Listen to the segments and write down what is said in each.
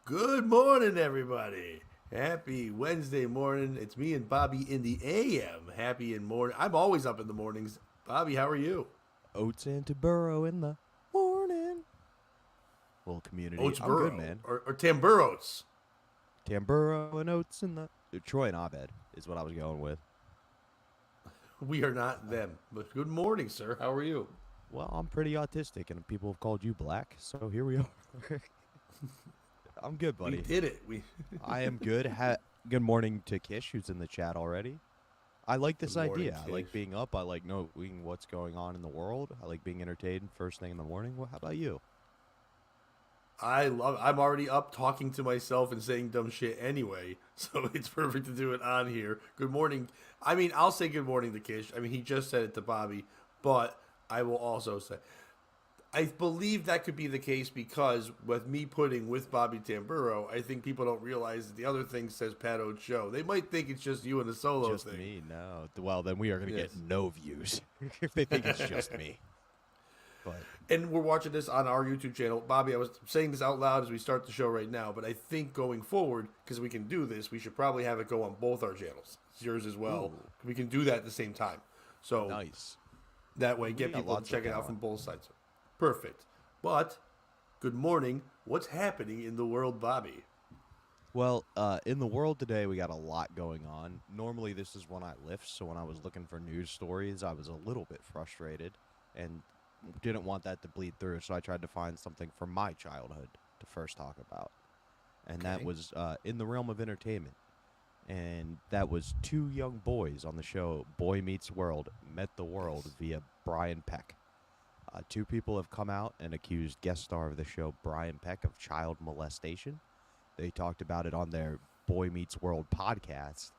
Good morning, everybody. Happy Wednesday morning. It's me and Bobby in the AM. Happy in morning. I'm always up in the mornings. Bobby, how are you? Oats and to burrow in the morning. Little community. I'm good, Oatesboro man. or Tamburos. Tamburo and oats in the Troy and Abed is what I was going with. We are not them. But good morning, sir. How are you? Well, I'm pretty autistic, and people have called you black, so here we are. I'm good, We buddy. did it. I am good. Good morning to Kish, who's in the chat already. I like this Good morning, idea. I like Kish. being up. I like knowing what's going on in the world. I like being entertained first thing in the morning. Well, how about you? I'm already up talking to myself and saying dumb shit anyway, so it's perfect to do it on here. Good morning. I mean, I'll say good morning to Kish. I mean, he just said it to Bobby, but I will also say I believe that could be the case because with me putting with Bobby Tamburo, I think people don't realize that the other thing says Pat Oates Show. They might think it's just you and the solo Just thing. me? No. Well, then we are going to Yes. get no views if they think it's just me. But And we're watching this on our YouTube channel. Bobby, I was saying this out loud as we start the show right now, but I think going forward, because we can do this, we should probably have it go on both our channels. It's yours as well. Ooh. We can do that at the same time. So nice. that way, get got people to lots of check it out power. from both sides. Perfect. But, good morning. What's happening in the world, Bobby? Well, in the world today, we got a lot going on. Normally, this is when I lift, so when I was looking for news stories, I was a little bit frustrated and didn't want that to bleed through, so I tried to find something from my childhood to first talk about. And that Okay. was in the realm of entertainment. And that was two young boys on the show Boy Meets World met the world via Brian Peck. Two people have come out and accused guest star of the show, Brian Peck, of child molestation. They talked about it on their Boy Meets World podcast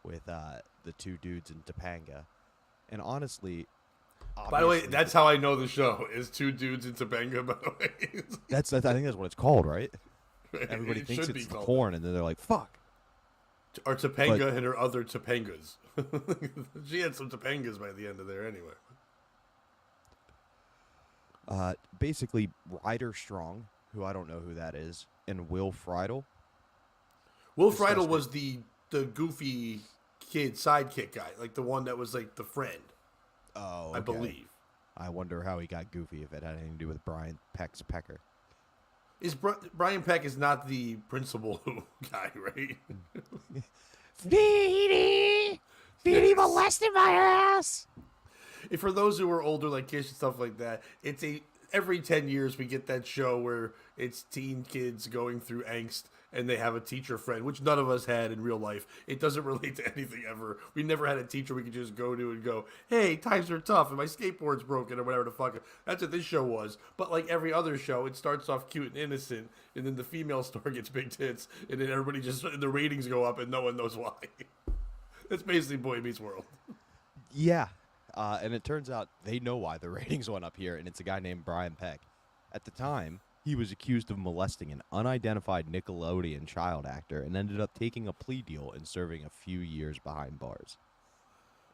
with the two dudes in Topanga. And honestly, By the way, obviously, that's how I know the show is two dudes in Topanga, by the way. I think that's what it's called, right? Everybody It thinks should it's be the called corn, and then they're like, "Fuck." Or Topanga and her other Topangas. She had some Topangas by the end of there anyway. Basically, Ryder Strong, who I don't know who that is, and Will Friedel. Will Disgusting. Friedel was the goofy kid sidekick guy, like the one that was like the friend, Oh, I believe. I wonder how he got goofy, if it had anything to do with Brian Peck's pecker. Brian Peck is not the principal guy, right? Feedy! Feedy molested my ass! If for those who are older, like Kish and stuff like that, it's every 10 years we get that show where it's teen kids going through angst and they have a teacher friend, which none of us had in real life. It doesn't relate to anything ever. We never had a teacher we could just go to and go, hey, times are tough and my skateboard's broken or whatever the fuck. That's what this show was. But like every other show, it starts off cute and innocent, and then the female star gets big tits, and then everybody the ratings go up and no one knows why. That's basically Boy Meets World. Yeah. And it turns out they know why the ratings went up here, and it's a guy named Brian Peck. At the time, he was accused of molesting an unidentified Nickelodeon child actor and ended up taking a plea deal and serving a few years behind bars.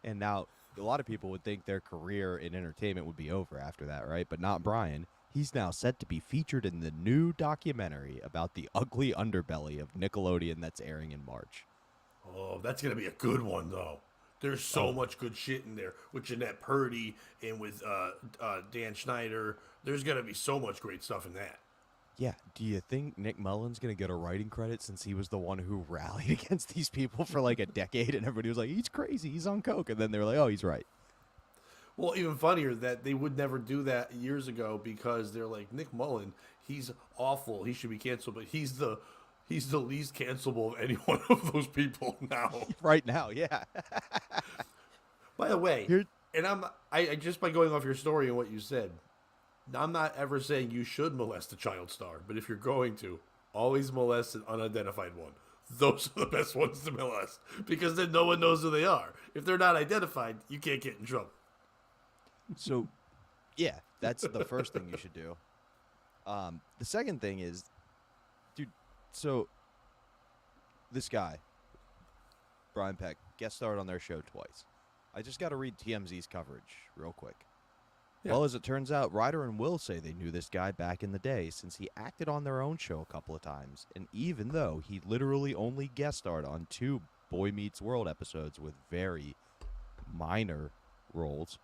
And now, a lot of people would think their career in entertainment would be over after that, right? But not Brian. He's now set to be featured in the new documentary about the ugly underbelly of Nickelodeon that's airing in March. Oh, that's going to be a good one, though. There's so much good shit in there with Jeanette Purdy and with Dan Schneider. There's going to be so much great stuff in that. Yeah, do you think Nick Mullen's going to get a writing credit since he was the one who rallied against these people for like a decade and everybody was like, he's crazy, he's on coke, and then they were like, oh, he's right. Well, even funnier that they would never do that years ago because they're like, Nick Mullen, he's awful. He should be canceled, but he's the least cancelable of any one of those people now. Right now, yeah. By the way, Here- and I just by going off your story and what you said, I'm not ever saying you should molest a child star, but if you're going to, always molest an unidentified one. Those are the best ones to molest because then no one knows who they are. If they're not identified, you can't get in trouble. So, yeah, that's the first thing you should do. The second thing is, dude, so this guy, Brian Peck, guest starred on their show twice. I just got to read TMZ's coverage real quick. Yeah. Well, as it turns out, Ryder and Will say they knew this guy back in the day since he acted on their own show a couple of times. And even though he literally only guest starred on 2 Boy Meets World episodes with very minor roles,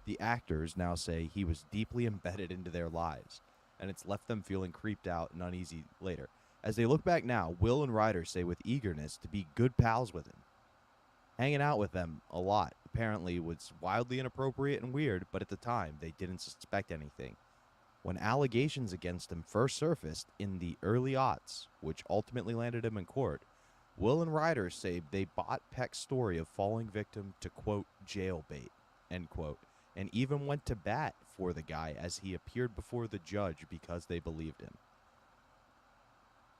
the actors now say he was deeply embedded into their lives, and it's left them feeling creeped out and uneasy later. As they look back now, Will and Ryder say with eagerness to be good pals with him. Hanging out with them a lot apparently was wildly inappropriate and weird, but at the time they didn't suspect anything. When allegations against him first surfaced in the early aughts, which ultimately landed him in court, Will and Ryder say they bought Peck's story of falling victim to, quote, jailbait, end quote, and even went to bat for the guy as he appeared before the judge because they believed him.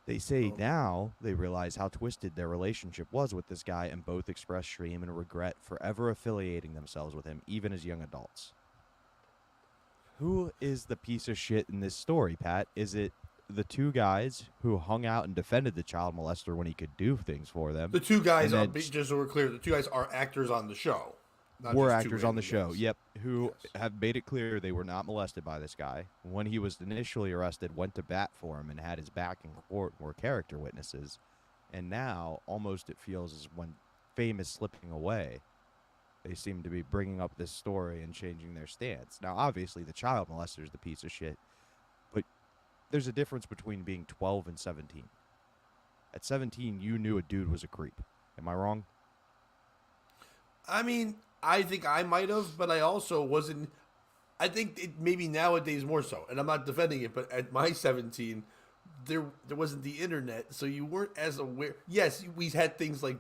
They say now they realize how twisted their relationship was with this guy, and both express shame and regret for ever affiliating themselves with him, even as young adults. Who is the piece of shit in this story, Pat? Is it the 2 guys who hung out and defended the child molester when he could do things for them? The 2 guys are, just so we're clear, the 2 guys are actors on the show. Were actors on the show, guys. yep, who have made it clear they were not molested by this guy. When he was initially arrested, went to bat for him and had his back in court, were character witnesses. And now, almost it feels as when fame is slipping away, they seem to be bringing up this story and changing their stance. Now, obviously, the child molester is the piece of shit, but there's a difference between being 12 and 17. At 17, you knew a dude was a creep. Am I wrong? I mean, I think I might have, but I also wasn't. I think it maybe nowadays more so, and I'm not defending it, but at my 17, there wasn't the internet, so you weren't as aware. Yes, we had things like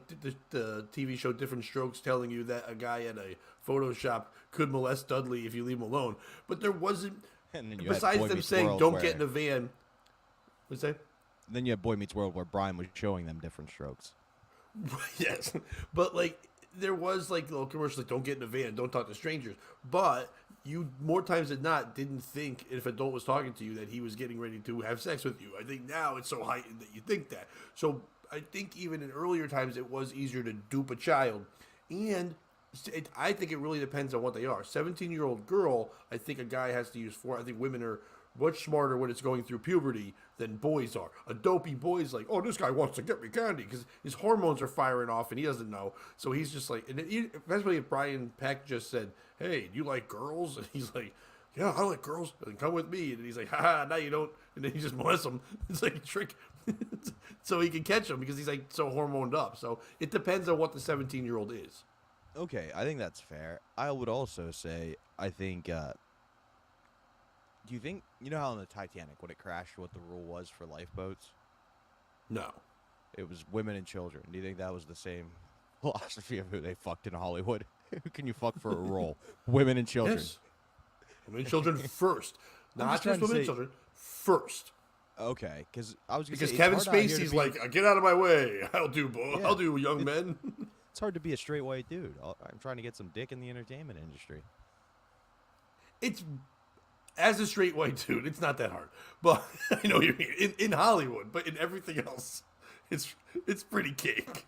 the TV show Different Strokes telling you that a guy at a photo shop could molest Dudley if you leave him alone, but there wasn't. And then you besides them saying, "Don't get in a van." What's that? Then you have Boy Meets World, where Brian was showing them Different Strokes. Yes, but like there was like little commercials like "Don't get in a van, don't talk to strangers," but you more times than not didn't think if an adult was talking to you that he was getting ready to have sex with you. I think now it's so heightened that you think that. So I think even in earlier times it was easier to dupe a child, and I think it really depends on what they are. 17-year-old girl, I think a guy has to use four. I think women are much smarter when it's going through puberty than boys are. A dopey boy's like, oh, this guy wants to get me candy because his hormones are firing off and he doesn't know. So he's just like, and especially if Brian Peck just said, hey, do you like girls? And he's like, yeah, I like girls. And come with me. And he's like, haha, now you don't. And then he just molests them. It's like a trick. So he can catch them because he's like so hormoned up. So it depends on what the 17-year-old is. Okay, I think that's fair. I would also say, I think, do you think, you know how in the Titanic, when it crashed, what the rule was for lifeboats? No. It was women and children. Do you think that was the same philosophy of who they fucked in Hollywood? Who can you fuck for a role? Women and children. Yes. Women and children first. Not just women and children. First. Okay, because I was going to Because say, Kevin Spacey's like, get out of my way. I'll do young men. It's hard to be a straight white dude. I'm trying to get some dick in the entertainment industry. It's, as a straight white dude, it's not that hard. But I know what you mean. In Hollywood, but in everything else, it's pretty cake.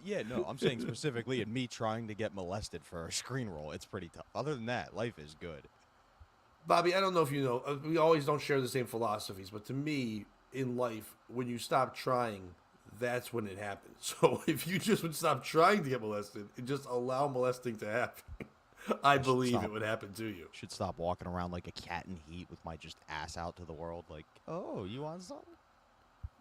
Yeah, no, I'm saying specifically in me trying to get molested for a screen role, it's pretty tough. Other than that, life is good. Bobby, I don't know if you know, we always don't share the same philosophies, but to me, in life, when you stop trying, that's when it happens. So if you just would stop trying to get molested and just allow molesting to happen, I believe it would happen to you. Should stop walking around like a cat in heat with my just ass out to the world like, oh, you want something?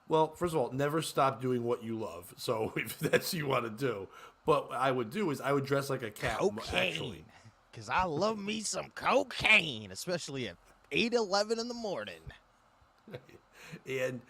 Well, first of all, never stop doing what you love. So if that's what you want to do. But what I would do is I would dress like a cat. Cocaine. Because I love me some cocaine, especially at 8:11 in the morning. And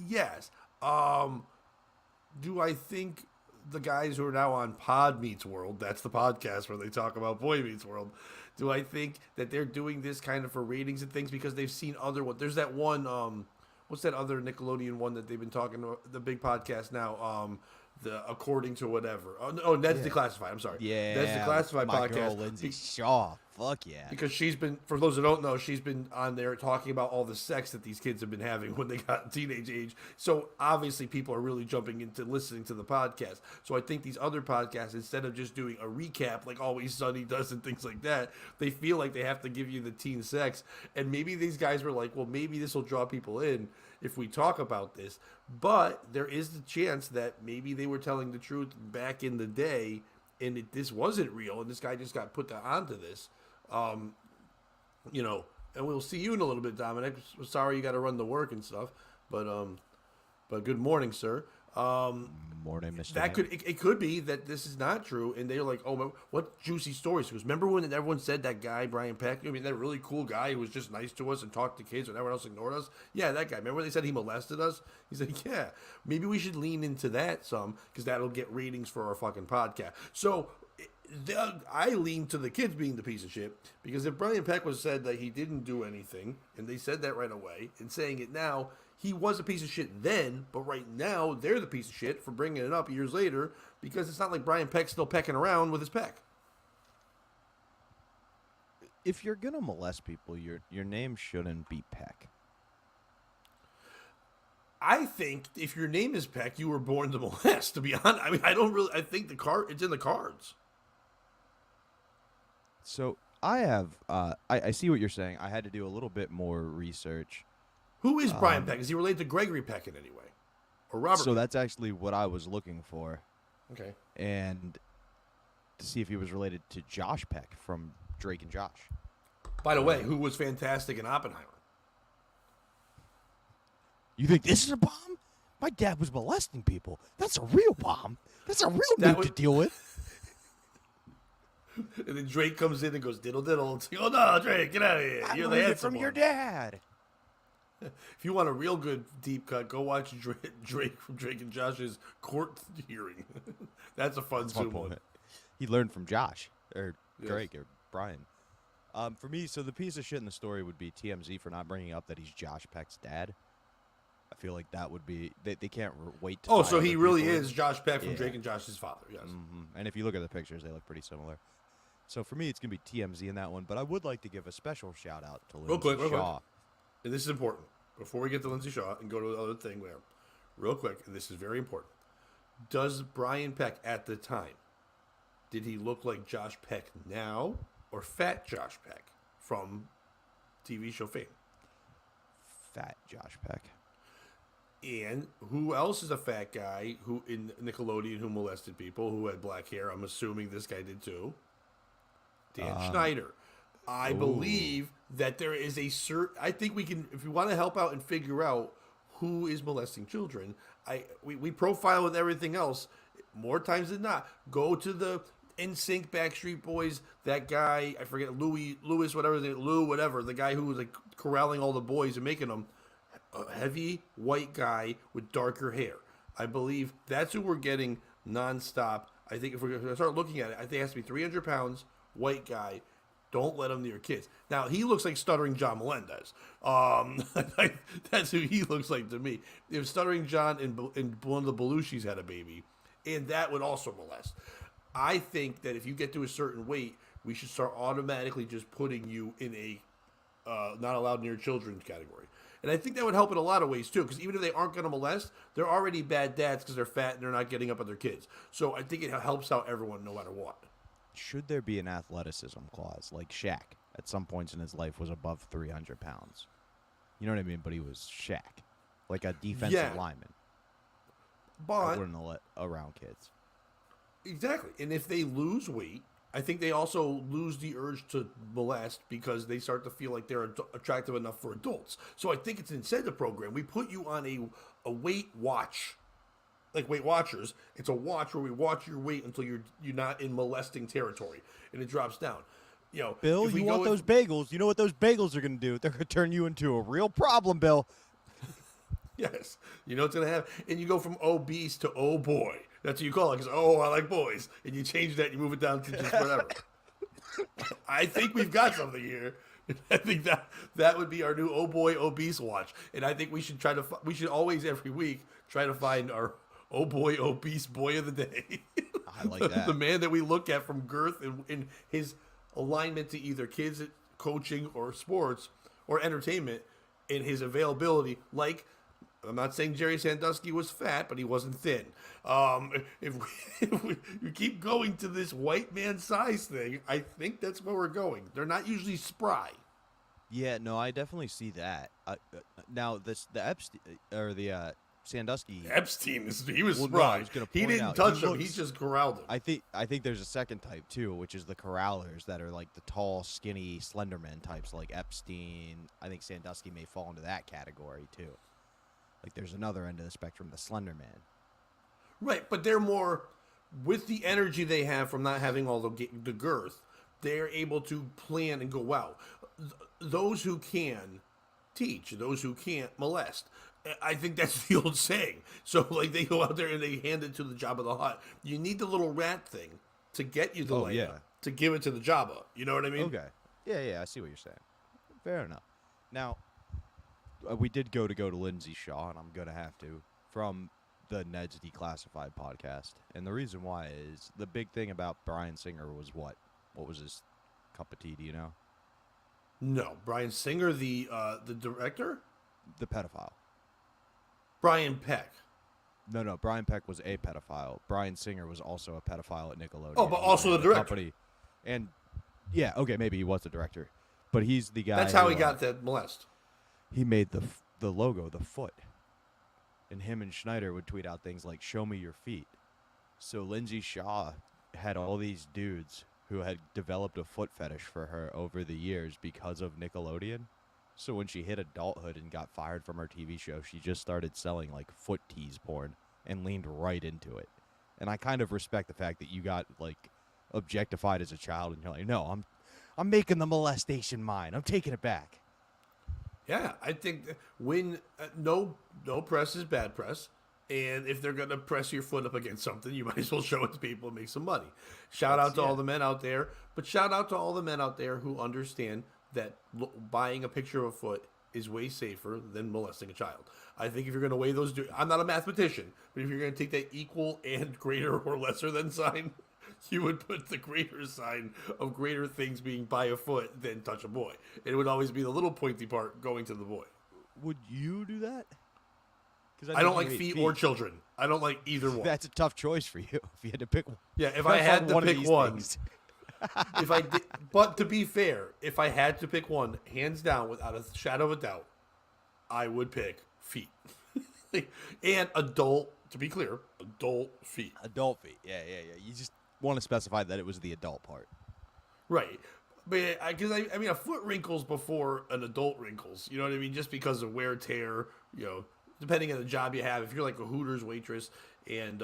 yes, do I think the guys who are now on Pod Meets World, that's the podcast where they talk about Boy Meets World, do I think that they're doing this kind of for ratings and things because they've seen other ones? There's that one, what's that other Nickelodeon one that they've been talking about, the big podcast now, the According to Whatever. Oh, Ned's Declassified, I'm sorry. Yeah. Ned's Declassified my podcast. girl, Lindsay Shaw. Fuck yeah. Because she's been, for those who don't know, she's been on there talking about all the sex that these kids have been having when they got teenage age. So obviously people are really jumping into listening to the podcast. So I think these other podcasts, instead of just doing a recap like Always Sunny does and things like that, they feel like they have to give you the teen sex. And maybe these guys were like, well, maybe this will draw people in if we talk about this. But there is the chance that maybe they were telling the truth back in the day and this wasn't real and this guy just got put onto this. And we'll see you in a little bit, Dominic. Sorry you got to run the work and stuff, but good morning, sir. Morning, Mr. That it could be that this is not true, and they're like, oh, what juicy stories? Because remember when everyone said that guy Brian Peck? I mean, that really cool guy who was just nice to us and talked to kids when everyone else ignored us. Yeah, that guy. Remember when they said he molested us? He said, yeah. Maybe we should lean into that some because that'll get ratings for our fucking podcast. So. I lean to the kids being the piece of shit because if Brian Peck was said that he didn't do anything and they said that right away and saying it now, he was a piece of shit then, but right now they're the piece of shit for bringing it up years later because it's not like Brian Peck's still pecking around with his peck. If you're gonna molest people, your name shouldn't be Peck. I think if your name is Peck, you were born to molest. To be honest, I mean, I think it's in the cards. So I have, I see what you're saying. I had to do a little bit more research. Who is Brian Peck? Is he related to Gregory Peck in any way? Or Robert? So that's actually what I was looking for. Okay. And to see if he was related to Josh Peck from Drake and Josh. By the way, who was fantastic in Oppenheimer? You think this is a bomb? My dad was molesting people. That's a real bomb. That's a real dude to deal with. And then Drake comes in and goes diddle diddle. It's like, oh no, Drake, get out of here! You're the handsome from your dad. If you want a real good deep cut, go watch Drake from Drake and Josh's court hearing. That's a fun Zoom one. He learned from Josh or Drake or Brian. For me, so the piece of shit in the story would be TMZ for not bringing up that he's Josh Peck's dad. I feel like that would be they can't wait. To so he really is Josh Peck from Drake and Josh's father. Yes. Mm-hmm. And if you look at the pictures, they look pretty similar. So for me, it's going to be TMZ in that one. But I would like to give a special shout out to Lindsay Shaw. And this is important. Before we get to Lindsay Shaw and go to the other thing there, real quick, and this is very important. Does Brian Peck at the time, did he look like Josh Peck now or fat Josh Peck from TV show fame? Fat Josh Peck. And who else is a fat guy who in Nickelodeon who molested people who had black hair? I'm assuming this guy did too. Dan Schneider. I believe that there is I think we can, if you want to help out and figure out who is molesting children, we profile with everything else. More times than not, go to the NSYNC Backstreet Boys, that guy, I forget, Lou, whatever, the guy who was like corralling all the boys and making them. A heavy white guy with darker hair. I believe that's who we're getting nonstop. I think if we're going to start looking at it, I think it has to be 300 pounds, white guy. Don't let him near kids. Now, he looks like Stuttering John Melendez. That's who he looks like to me. If Stuttering John and one of the Belushis had a baby, and that would also molest. I think that if you get to a certain weight, we should start automatically just putting you in a not allowed near children category. And I think that would help in a lot of ways, too, because even if they aren't going to molest, they're already bad dads because they're fat and they're not getting up on their kids. So I think it helps out everyone no matter what. Should there be an athleticism clause, like Shaq, at some points in his life was above 300 pounds? You know what I mean? But he was Shaq, like a defensive lineman. But I wouldn't let around kids. Exactly. And if they lose weight, I think they also lose the urge to molest because they start to feel like they're attractive enough for adults. So I think it's an incentive program. We put you on a weight watch, like Weight Watchers. It's a watch where we watch your weight until you're not in molesting territory, and it drops down. You know, Bill, you want those bagels? You know what those bagels are going to do? They're going to turn you into a real problem, Bill. Yes, you know what's going to happen, and you go from obese to oh boy. That's what you call it, because, I like boys. And you change that and you move it down to just whatever. I think we've got something here. I think that would be our new oh boy obese watch. And I think we should we should always every week try to find our oh boy obese boy of the day. I like that. The man that we look at from girth and his alignment to either kids coaching or sports or entertainment and his availability. Like, I'm not saying Jerry Sandusky was fat, but he wasn't thin. If we keep going to this white man size thing, I think that's where we're going. They're not usually spry. Yeah, no, I definitely see that. Now, the Epstein or the Sandusky. Epstein, he was Well, no, spry. I was gonna He point didn't out, touch he him. He looks- just corralled him. I think there's a second type too, which is the corrallers that are like the tall, skinny, Slenderman types, like Epstein. I think Sandusky may fall into that category too. Like there's another end of the spectrum, the Slenderman. Right, but they're more with the energy they have from not having all the girth. They're able to plan and go out. Those who can teach, those who can't molest. I think that's the old saying. So, like, they go out there and they hand it to the Jabba the Hutt. You need the little rat thing to get you the Leia, to give it to the Jabba. You know what I mean? Okay. Yeah, I see what you're saying. Fair enough. Now, we did go to Lindsay Shaw, and I'm going to have to, from the Ned's Declassified podcast. And the reason why is the big thing about Bryan Singer was what? What was his cup of tea, do you know? No. Bryan Singer, the director? The pedophile. Brian Peck. No, Brian Peck was a pedophile. Bryan Singer was also a pedophile at Nickelodeon. Oh, but also the director. Company. And, yeah, okay, maybe he was the director. But he's the guy. That's how he got that molest. He made the logo, the foot. And him and Schneider would tweet out things like, "Show me your feet." So Lindsay Shaw had all these dudes who had developed a foot fetish for her over the years because of Nickelodeon. So when she hit adulthood and got fired from her TV show, she just started selling like foot tease porn and leaned right into it. And I kind of respect the fact that you got like objectified as a child and you're like, "No, I'm making the molestation mine. I'm taking it back." Yeah, I think when no press is bad press, and if they're gonna press your foot up against something, you might as well show it to people and make some money. Shout out to all the men out there, but shout out to all the men out there who understand that buying a picture of a foot is way safer than molesting a child. I think if you're gonna weigh those, I'm not a mathematician, but if you're gonna take that equal and greater or lesser than sign, you would put the greater sign of greater things being by a foot than touch a boy. It would always be the little pointy part going to the boy. Would you do that? Because I don't like feet or children. I don't like either one. That's a tough choice for you if you had to pick one. Yeah, if I had to pick one, things. if I did, but to be fair, if I had to pick one, hands down, without a shadow of a doubt, I would pick feet. And adult, to be clear, adult feet. Adult feet. Yeah. You just want to specify that it was the adult part. Right. But because I mean, a foot wrinkles before an adult wrinkles. You know what I mean? Just because of wear, tear. You know, depending on the job you have. If you're like a Hooters waitress and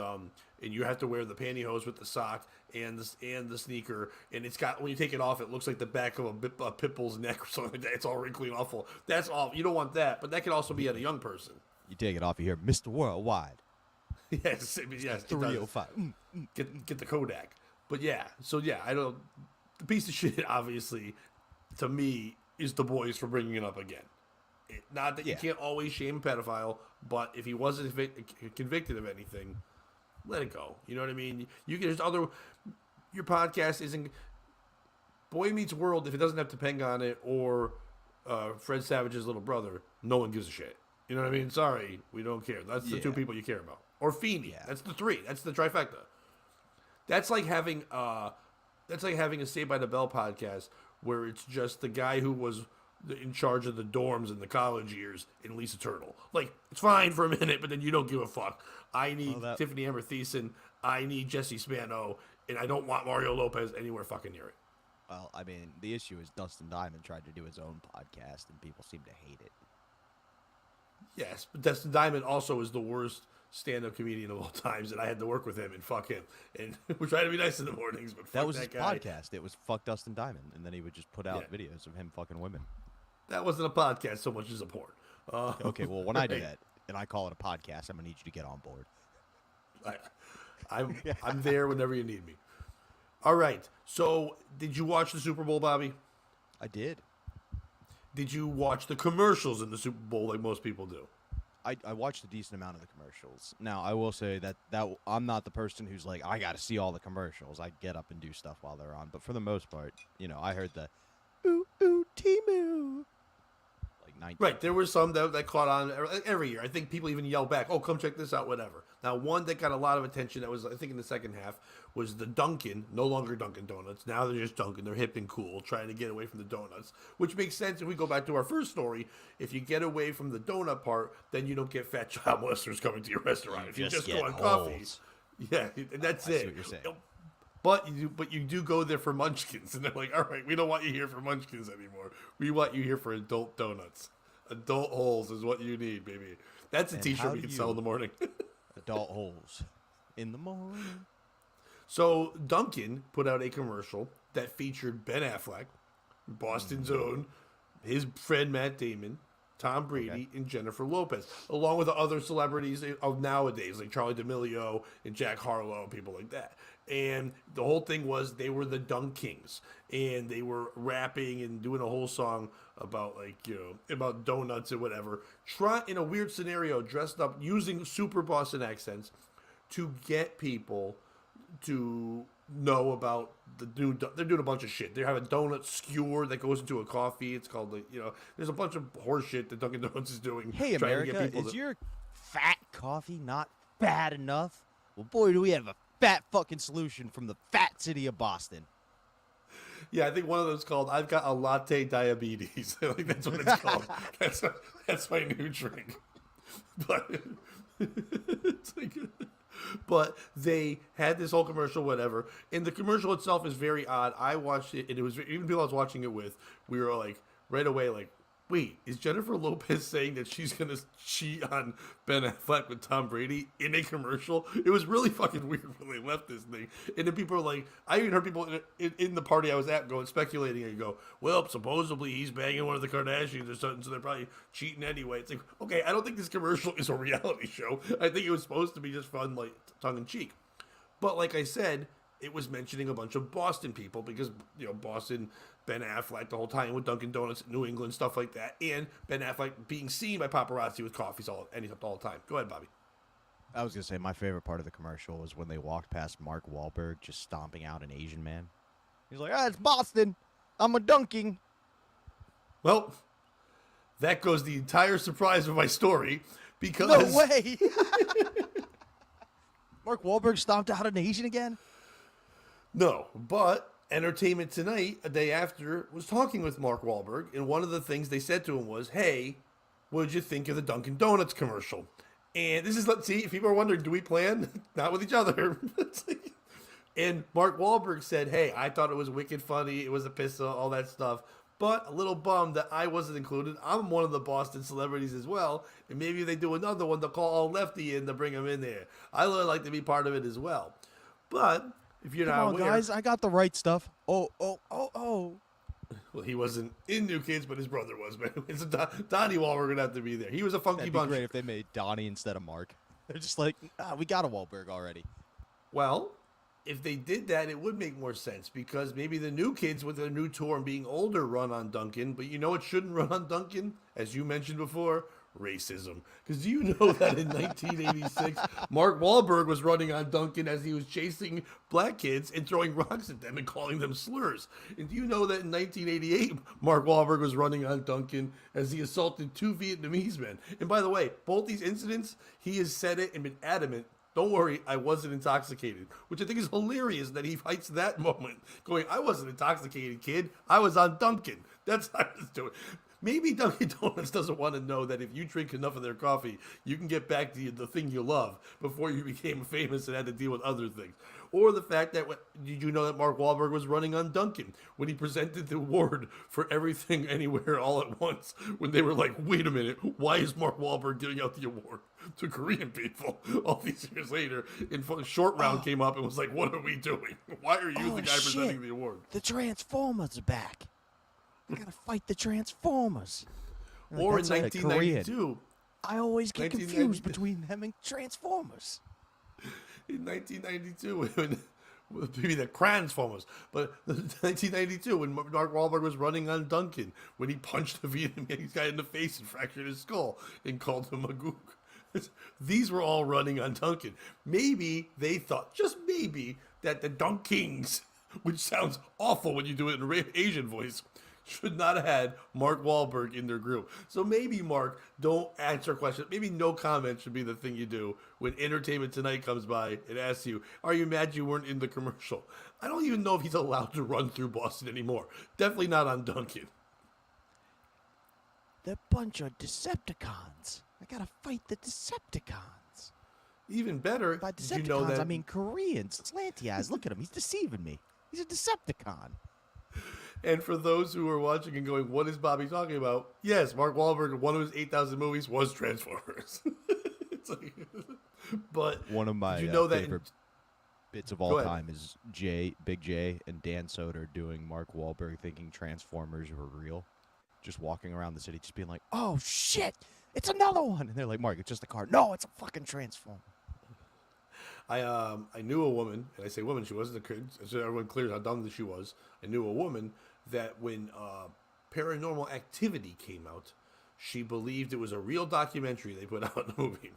you have to wear the pantyhose with the sock and the sneaker, and it's got, when you take it off, it looks like the back of a pit bull's neck or something like that. It's all wrinkly and awful. That's all. You don't want that. But that could also be at a young person. You take it off, you hear Mr. Worldwide. Yes. 305. Get the Kodak. But yeah. So yeah, I don't. The piece of shit, obviously, to me, is the boys for bringing it up again. Not that you can't always shame a pedophile, but if he wasn't convicted of anything, let it go. You know what I mean? There's other. Your podcast isn't Boy Meets World if it doesn't have Topanga on it or Fred Savage's little brother. No one gives a shit. You know what I mean? Sorry, we don't care. That's the two people you care about. Or Feeney. Yeah. That's the three. That's the trifecta. That's like having a Saved by the Bell podcast where it's just the guy who was in charge of the dorms in the college years in Lisa Turtle. Like, it's fine for a minute, but then you don't give a fuck. I need Tiffany Amber Thiessen. I need Jesse Spano. And I don't want Mario Lopez anywhere fucking near it. Well, I mean, the issue is Dustin Diamond tried to do his own podcast, and people seem to hate it. Yes, but Dustin Diamond also is the worst stand-up comedian of all times, and I had to work with him, and fuck him. And we're trying to be nice in the mornings, but fuck that was that his guy. podcast. It was Fuck Dustin Diamond, and then he would just put out videos of him fucking women. That wasn't a podcast so much as a porn. Okay, well, when I do that, and I call it a podcast, I'm going to need you to get on board. I'm there whenever you need me. All right, so did you watch the Super Bowl, Bobby? I did. Did you watch the commercials in the Super Bowl like most people do? I watched a decent amount of the commercials. Now, I will say that I'm not the person who's like, I got to see all the commercials. I get up and do stuff while they're on. But for the most part, I heard the ooh, ooh, Timu. Like 19. Right, there were some that caught on every year. I think people even yell back, "Oh, come check this out," whatever. Now, one that got a lot of attention that was, I think, in the second half was the Dunkin', no longer Dunkin' Donuts. Now they're just Dunkin'. They're hip and cool, trying to get away from the donuts, which makes sense if we go back to our first story. If you get away from the donut part, then you don't get fat child molesters coming to your restaurant. If you just go on coffee, yeah, that's I it. see what you're saying. But you do go there for munchkins, and they're like, all right, we don't want you here for munchkins anymore. We want you here for adult donuts. Adult holes is what you need, baby. That's a T-shirt we can sell in the morning. Adult holes in the morning. So Dunkin' put out a commercial that featured Ben Affleck, Boston's own, his friend Matt Damon, Tom Brady, and Jennifer Lopez, along with the other celebrities of nowadays, like Charlie D'Amelio and Jack Harlow, people like that. And the whole thing was they were the Dunk Kings, and they were rapping and doing a whole song about, about donuts and whatever. In a weird scenario, dressed up using super Boston accents to get people to know about they're doing a bunch of shit. They have a donut skewer that goes into a coffee. It's called there's a bunch of horse shit that Dunkin' Donuts is doing. Hey, America, is your fat coffee not bad enough? Well, boy, do we have a fat fucking solution from the fat city of Boston. Yeah, I think one of those called "I've got a latte diabetes." I think that's what it's called. That's my new drink. But but they had this whole commercial, whatever, and the commercial itself is very odd. I watched it, and it was even people I was watching it with. We were like right away, like, wait, is Jennifer Lopez saying that she's gonna cheat on Ben Affleck with Tom Brady in a commercial? It was really fucking weird when they left this thing. And then people were like, I even heard people in the party I was at speculating and go, well, supposedly he's banging one of the Kardashians or something, so they're probably cheating anyway. It's like, okay, I don't think this commercial is a reality show. I think it was supposed to be just fun, like tongue in cheek. But like I said, it was mentioning a bunch of Boston people because, Boston, Ben Affleck the whole time with Dunkin' Donuts, New England, stuff like that. And Ben Affleck being seen by paparazzi with coffees all the time. Go ahead, Bobby. I was going to say my favorite part of the commercial was when they walked past Mark Wahlberg just stomping out an Asian man. He's like, it's Boston. I'm a dunking. Well, that goes the entire surprise of my story because... No way! Mark Wahlberg stomped out an Asian again? No, but Entertainment Tonight, a day after, was talking with Mark Wahlberg, and one of the things they said to him was, hey, what did you think of the Dunkin' Donuts commercial? And this is, let's see, if people are wondering, do we plan? Not with each other. And Mark Wahlberg said, hey, I thought it was wicked funny, it was a piss, all that stuff, but a little bummed that I wasn't included. I'm one of the Boston celebrities as well, and maybe they do another one, they'll call all Lefty in to bring him in there. I would like to be part of it as well. But... if you're not aware, guys, I got the right stuff. Oh. Well, he wasn't in New Kids, but his brother was, man. It's Donnie Wahlberg would have to be there. He was a funky That'd bunch. be great if they made Donnie instead of Mark. They're just like, we got a Wahlberg already. Well, if they did that, it would make more sense because maybe the New Kids with their new tour and being older run on Dunkin', but you know it shouldn't run on Dunkin', as you mentioned before? Racism. Because do you know that in 1986, Mark Wahlberg was running on Dunkin' as he was chasing black kids and throwing rocks at them and calling them slurs? And do you know that in 1988, Mark Wahlberg was running on Dunkin' as he assaulted 2 Vietnamese men? And by the way, both these incidents, he has said it and been adamant. Don't worry, I wasn't intoxicated. Which I think is hilarious that he fights that moment, going, I wasn't intoxicated, kid. I was on Dunkin'. That's how I was doing. Maybe Dunkin' Donuts doesn't want to know that if you drink enough of their coffee, you can get back to the thing you love before you became famous and had to deal with other things. Or the fact that, did you know that Mark Wahlberg was running on Dunkin' when he presented the award for Everything Anywhere All at Once, when they were like, wait a minute, why is Mark Wahlberg giving out the award to Korean people all these years later? And Short Round came up and was like, what are we doing? Why are you the guy presenting the award? The Transformers are back. I gotta fight the Transformers. Or in 1992. I always get confused between them and Transformers. In 1992, maybe the Transformers, but 1992 when Mark Wahlberg was running on Dunkin', when he punched the Vietnamese guy in the face and fractured his skull and called him a gook. These were all running on Dunkin'. Maybe they thought, just maybe, that the Dunkings, which sounds awful when you do it in an Asian voice, should not have had Mark Wahlberg in their group. So maybe, Mark, don't answer questions. Maybe no comment should be the thing you do when Entertainment Tonight comes by and asks you, are you mad you weren't in the commercial? I don't even know if he's allowed to run through Boston anymore. Definitely not on Dunkin'. They're a bunch of Decepticons. I gotta fight the Decepticons. Even better, By did Decepticons, you know that... I mean Koreans. Slanty eyes. Look at him. He's deceiving me. He's a Decepticon. And for those who are watching and going, what is Bobby talking about? Yes, Mark Wahlberg, one of his 8,000 movies was Transformers. It's like, but one of my you know favorite bits of all time is Big J, and Dan Soder doing Mark Wahlberg thinking Transformers were real. Just walking around the city just being like, oh, shit, it's another one. And they're like, Mark, it's just a car. No, it's a fucking Transformer. I knew a woman, and I say woman, she wasn't a kid, so everyone clears how dumb that she was. I knew a woman that when Paranormal Activity came out, she believed it was a real documentary they put out in the movie.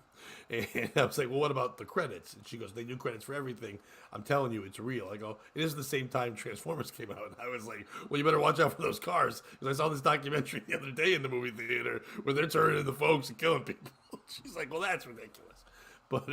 And I was like, well, what about the credits? And she goes, they do credits for everything. I'm telling you, it's real. I go, it is the same time Transformers came out. And I was like, well, you better watch out for those cars. Because I saw this documentary the other day in the movie theater where they're turning into folks and killing people. She's like, well, that's ridiculous. But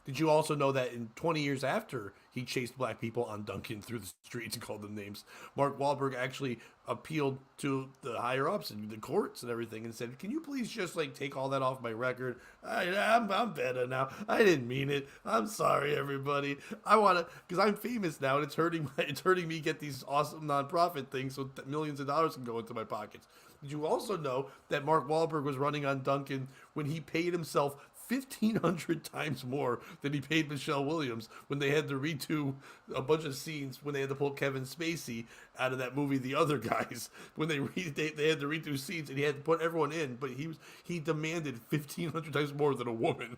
did you also know that in 20 years after he chased black people on Dunkin' through the streets and called them names, Mark Wahlberg actually appealed to the higher ups and the courts and everything and said, "Can you please just like take all that off my record? I'm better now. I didn't mean it. I'm sorry, everybody. I want to because I'm famous now and it's hurting me get these awesome nonprofit things so that millions of dollars can go into my pockets." Did you also know that Mark Wahlberg was running on Dunkin' when he paid himself 1,500 times more than he paid Michelle Williams when they had to redo a bunch of scenes when they had to pull Kevin Spacey out of that movie, The Other Guys, when they had to redo scenes and he had to put everyone in, but he demanded 1,500 times more than a woman.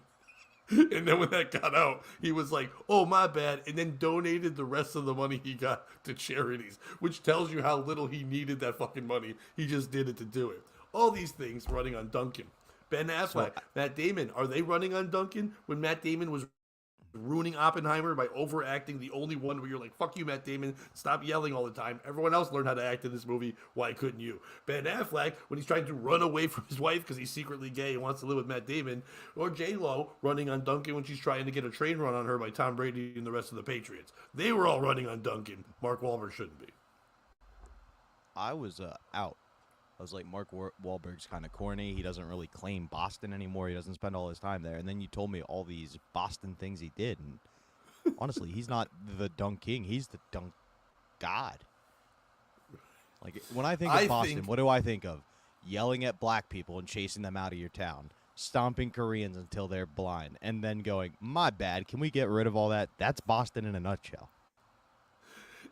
And then when that got out, he was like, oh, my bad, and then donated the rest of the money he got to charities, which tells you how little he needed that fucking money. He just did it to do it. All these things running on Dunkin'. Ben Affleck, Matt Damon, are they running on Dunkin' when Matt Damon was ruining Oppenheimer by overacting the only one where you're like, fuck you, Matt Damon, stop yelling all the time. Everyone else learned how to act in this movie. Why couldn't you? Ben Affleck, when he's trying to run away from his wife because he's secretly gay and wants to live with Matt Damon, or J-Lo running on Dunkin' when she's trying to get a train run on her by Tom Brady and the rest of the Patriots. They were all running on Dunkin'. Mark Wahlberg shouldn't be. I was out. I was like, Mark Wahlberg's kind of corny. He doesn't really claim Boston anymore. He doesn't spend all his time there. And then you told me all these Boston things he did. And honestly, he's not the Dunk King. He's the Dunk God. Like, when I think of Boston, what do I think of? Yelling at black people and chasing them out of your town. Stomping Koreans until they're blind. And then going, my bad, can we get rid of all that? That's Boston in a nutshell.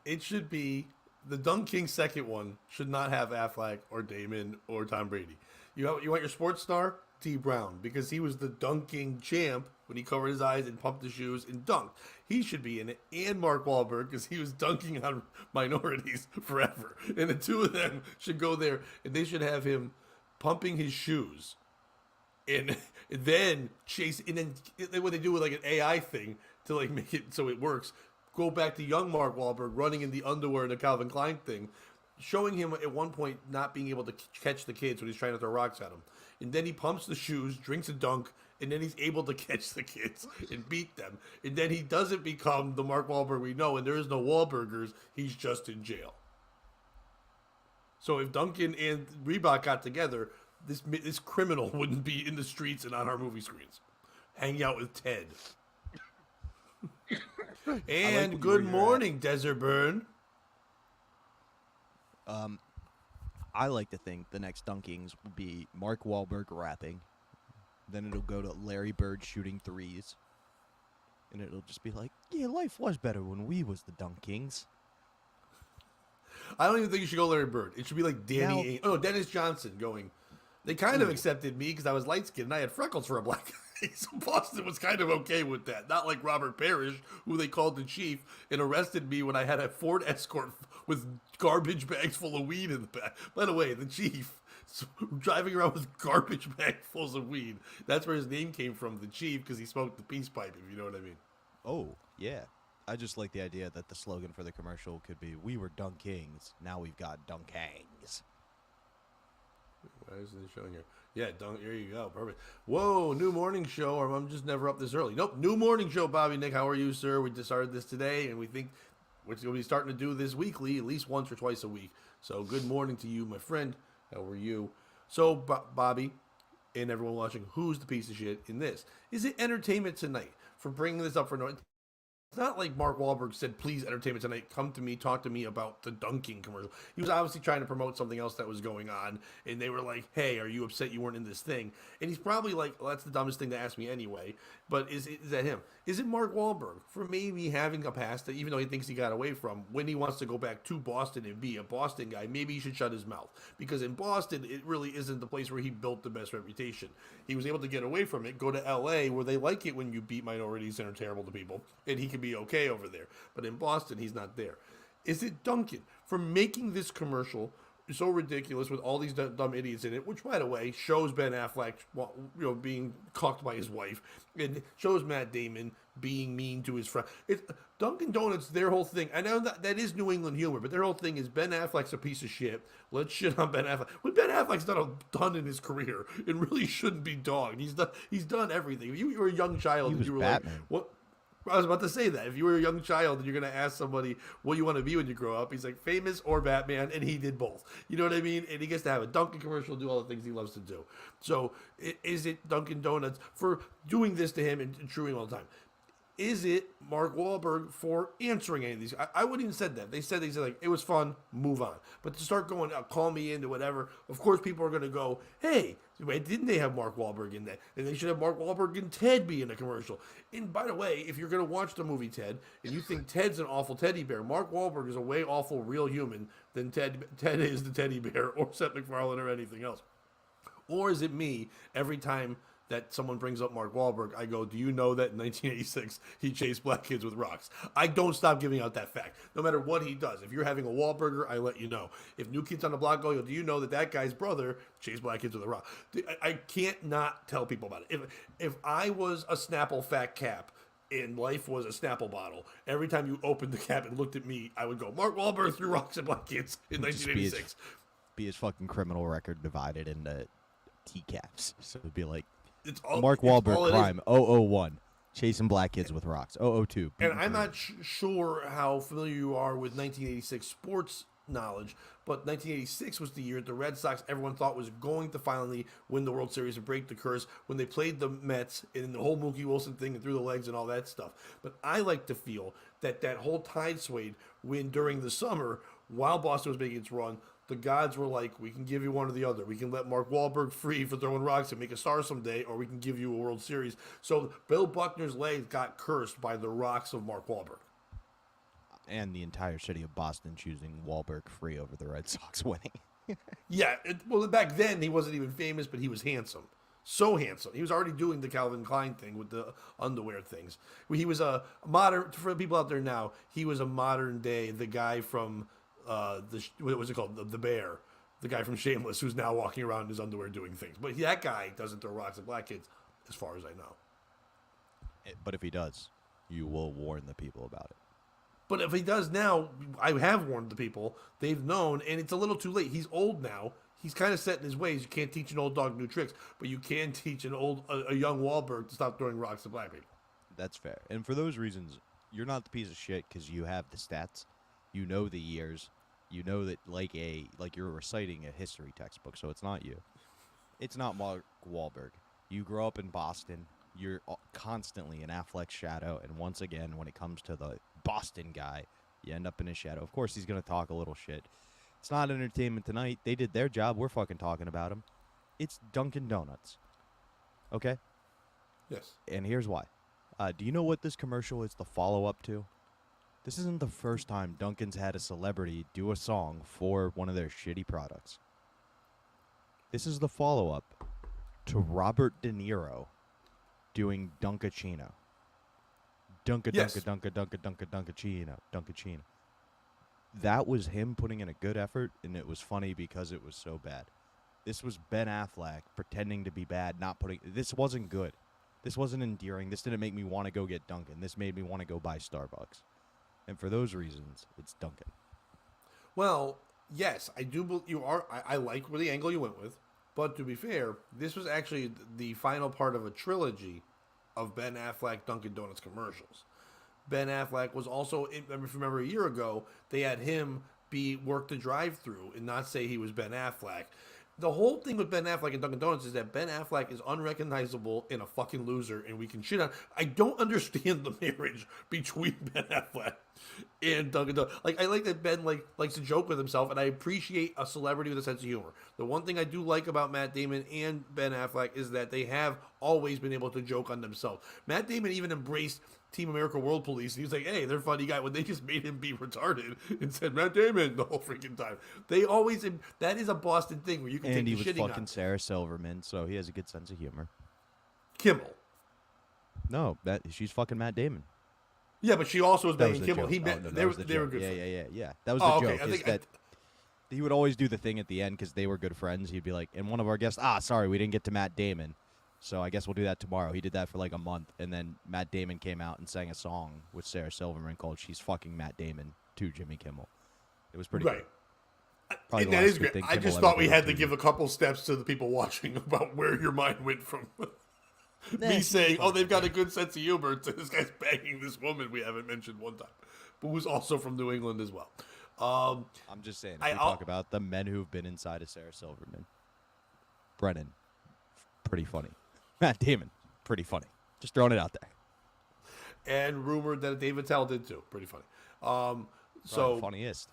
It should be... The Dunk King second one should not have Affleck or Damon or Tom Brady. You want your sports star? T. Brown, because he was the Dunk King champ when he covered his eyes and pumped the shoes and dunked. He should be in it. And Mark Wahlberg, because he was dunking on minorities forever. And the two of them should go there, and they should have him pumping his shoes. And then chase, and then what they do with like an AI thing to like make it so it works. Go back to young Mark Wahlberg running in the underwear in the Calvin Klein thing, showing him at one point not being able to catch the kids when he's trying to throw rocks at them. And then he pumps the shoes, drinks a dunk, and then he's able to catch the kids and beat them. And then he doesn't become the Mark Wahlberg we know, and there is no Wahlburgers. He's just in jail. So if Duncan and Reebok got together, this criminal wouldn't be in the streets and on our movie screens. Hanging out with Ted. And like good morning, Desert Burn. I like to think the next Dunkings will be Mark Wahlberg rapping. Then it'll go to Larry Bird shooting threes. And it'll just be like, yeah, life was better when we was the Dunkings. I don't even think you should go Larry Bird. It should be like Dennis Johnson going, they kind of accepted me because I was light-skinned and I had freckles for a black guy. So Boston was kind of okay with that. Not like Robert Parrish, who they called the chief and arrested me when I had a Ford Escort with garbage bags full of weed in the back. By the way, the chief driving around with garbage bags full of weed. That's where his name came from, the chief, because he smoked the peace pipe, if you know what I mean. Oh, yeah. I just like the idea that the slogan for the commercial could be, "We were Dunk Kings, now we've got Dunkangs." Why isn't it showing here? Yeah, there you go. Perfect. Whoa, new morning show, or I'm just never up this early. Nope, new morning show, Bobby Nick. How are you, sir? We just started this today, and we think we're going to be starting to do this weekly, at least once or twice a week. So good morning to you, my friend. How are you? So, Bobby, and everyone watching, who's the piece of shit in this? Is it Entertainment Tonight for bringing this up for no? It's not like Mark Wahlberg said, please, Entertainment Tonight, come to me, talk to me about the Dunkin commercial. He was obviously trying to promote something else that was going on, and they were like, hey, are you upset you weren't in this thing? And he's probably like, well, that's the dumbest thing to ask me anyway. But is that him? Is it Mark Wahlberg for maybe having a past that, even though he thinks he got away from, when he wants to go back to Boston and be a Boston guy, maybe he should shut his mouth? Because in Boston, it really isn't the place where he built the best reputation. He was able to get away from it, go to L.A., where they like it when you beat minorities and are terrible to people, and he can be okay over there. But in Boston, he's not there. Is it Dunkin for making this commercial so ridiculous with all these dumb idiots in it, which, by the way, shows Ben Affleck, being cocked by his wife, and shows Matt Damon being mean to his friend. Dunkin' Donuts, their whole thing, I know that is New England humor, but their whole thing is Ben Affleck's a piece of shit. Let's shit on Ben Affleck. When Ben Affleck's done a ton in his career, it really shouldn't be dogged. He's done everything. If you were a young child and you were Batman. like, what? I was about to say that. If you were a young child and you're going to ask somebody what you want to be when you grow up, he's like, famous or Batman, and he did both. You know what I mean? And he gets to have a Dunkin' commercial, do all the things he loves to do. So is it Dunkin' Donuts for doing this to him and chewing all the time? Is it Mark Wahlberg for answering any of these? I wouldn't even said that. They said like, it was fun, move on. But to start going, call me into whatever, of course people are going to go, hey, wait, didn't they have Mark Wahlberg in that? And they should have Mark Wahlberg and Ted be in a commercial. And by the way, if you're going to watch the movie Ted, and you think Ted's an awful teddy bear, Mark Wahlberg is a way awful real human than Ted is the teddy bear or Seth MacFarlane or anything else. Or is it me every time that someone brings up Mark Wahlberg, I go, do you know that in 1986 he chased black kids with rocks? I don't stop giving out that fact, no matter what he does. If you're having a Wahlburger, I let you know. If New Kids on the Block go, do you know that guy's brother chased black kids with a rock? I can't not tell people about it. If I was a Snapple fat cap and life was a Snapple bottle, every time you opened the cap and looked at me, I would go, Mark Wahlberg threw rocks at black kids in 1986. Be his fucking criminal record divided into T-caps. So it'd be like, It's Mark Wahlberg crime 001, chasing black kids with rocks 002. And I'm not sure how familiar you are with 1986 sports knowledge, but 1986 was the year the Red Sox everyone thought was going to finally win the World Series and break the curse when they played the Mets and the whole Mookie Wilson thing and through the legs and all that stuff. But I like to feel that whole tide swayed when during the summer, while Boston was making its run, the gods were like, we can give you one or the other. We can let Mark Wahlberg free for throwing rocks and make a star someday, or we can give you a World Series. So Bill Buckner's legs got cursed by the rocks of Mark Wahlberg. And the entire city of Boston choosing Wahlberg free over the Red Sox winning. Yeah, well, back then he wasn't even famous, but he was handsome. So handsome. He was already doing the Calvin Klein thing with the underwear things. He was a modern, for people out there now, he was a modern day, the guy from... what was it called? The Bear, the guy from Shameless, who's now walking around in his underwear doing things. But that guy doesn't throw rocks at black kids, as far as I know. But if he does, you will warn the people about it. But if he does now, I have warned the people. They've known, and it's a little too late. He's old now. He's kind of set in his ways. You can't teach an old dog new tricks, but you can teach a young Wahlberg to stop throwing rocks at black people. That's fair. And for those reasons, you're not the piece of shit because you have the stats. You know the years. You know that like you're reciting a history textbook, so it's not you. It's not Mark Wahlberg. You grow up in Boston. You're constantly in Affleck's shadow, and once again, when it comes to the Boston guy, you end up in his shadow. Of course, he's going to talk a little shit. It's not Entertainment Tonight. They did their job. We're fucking talking about him. It's Dunkin' Donuts. Okay? Yes. And here's why. Do you know what this commercial is the follow-up to? This isn't the first time Dunkin's had a celebrity do a song for one of their shitty products. This is the follow-up to Robert De Niro doing Dunkachino. Yes. Dunkachino. That was him putting in a good effort, and it was funny because it was so bad. This was Ben Affleck pretending to be bad, not putting... This wasn't good. This wasn't endearing. This didn't make me want to go get Dunkin'. This made me want to go buy Starbucks. And for those reasons, it's Dunkin'. Well, yes, I do. You are. I like where the angle you went with, but to be fair, this was actually the final part of a trilogy of Ben Affleck Dunkin' Donuts commercials. Ben Affleck was also, if you remember a year ago, they had him work the drive-through and not say he was Ben Affleck. The whole thing with Ben Affleck and Dunkin' Donuts is that Ben Affleck is unrecognizable and a fucking loser, and we can shit on. I don't understand the marriage between Ben Affleck and Dunkin' Donuts. Like, I like that Ben likes to joke with himself, and I appreciate a celebrity with a sense of humor. The one thing I do like about Matt Damon and Ben Affleck is that they have always been able to joke on themselves. Matt Damon even embraced Team America World Police. And he was like, hey, they're funny guy. When they just made him be retarded and said Matt Damon the whole freaking time. They always, that is a Boston thing where you can and take he the was shitting fucking on. Sarah Silverman, so he has a good sense of humor. Kimmel. No, she's fucking Matt Damon. Yeah, but she also was That banging was the Kimmel. joke. They were good. Yeah. That was the joke. Is that he would always do the thing at the end because they were good friends. He'd be like, and one of our guests, sorry, we didn't get to Matt Damon. So I guess we'll do that tomorrow. He did that for like a month, and then Matt Damon came out and sang a song with Sarah Silverman called "She's Fucking Matt Damon" to Jimmy Kimmel. It was pretty right. Good. And that is great. I just thought we had to give a couple steps to the people watching about where your mind went from me saying, "Oh, they've got a good sense of humor," to this guy's banging this woman we haven't mentioned one time, but who's also from New England as well. I'm just saying. If we talk about the men who've been inside of Sarah Silverman, Brennan, pretty funny. Matt Damon, pretty funny. Just throwing it out there. And rumored that Dave Attell did too. Pretty funny. So funniest.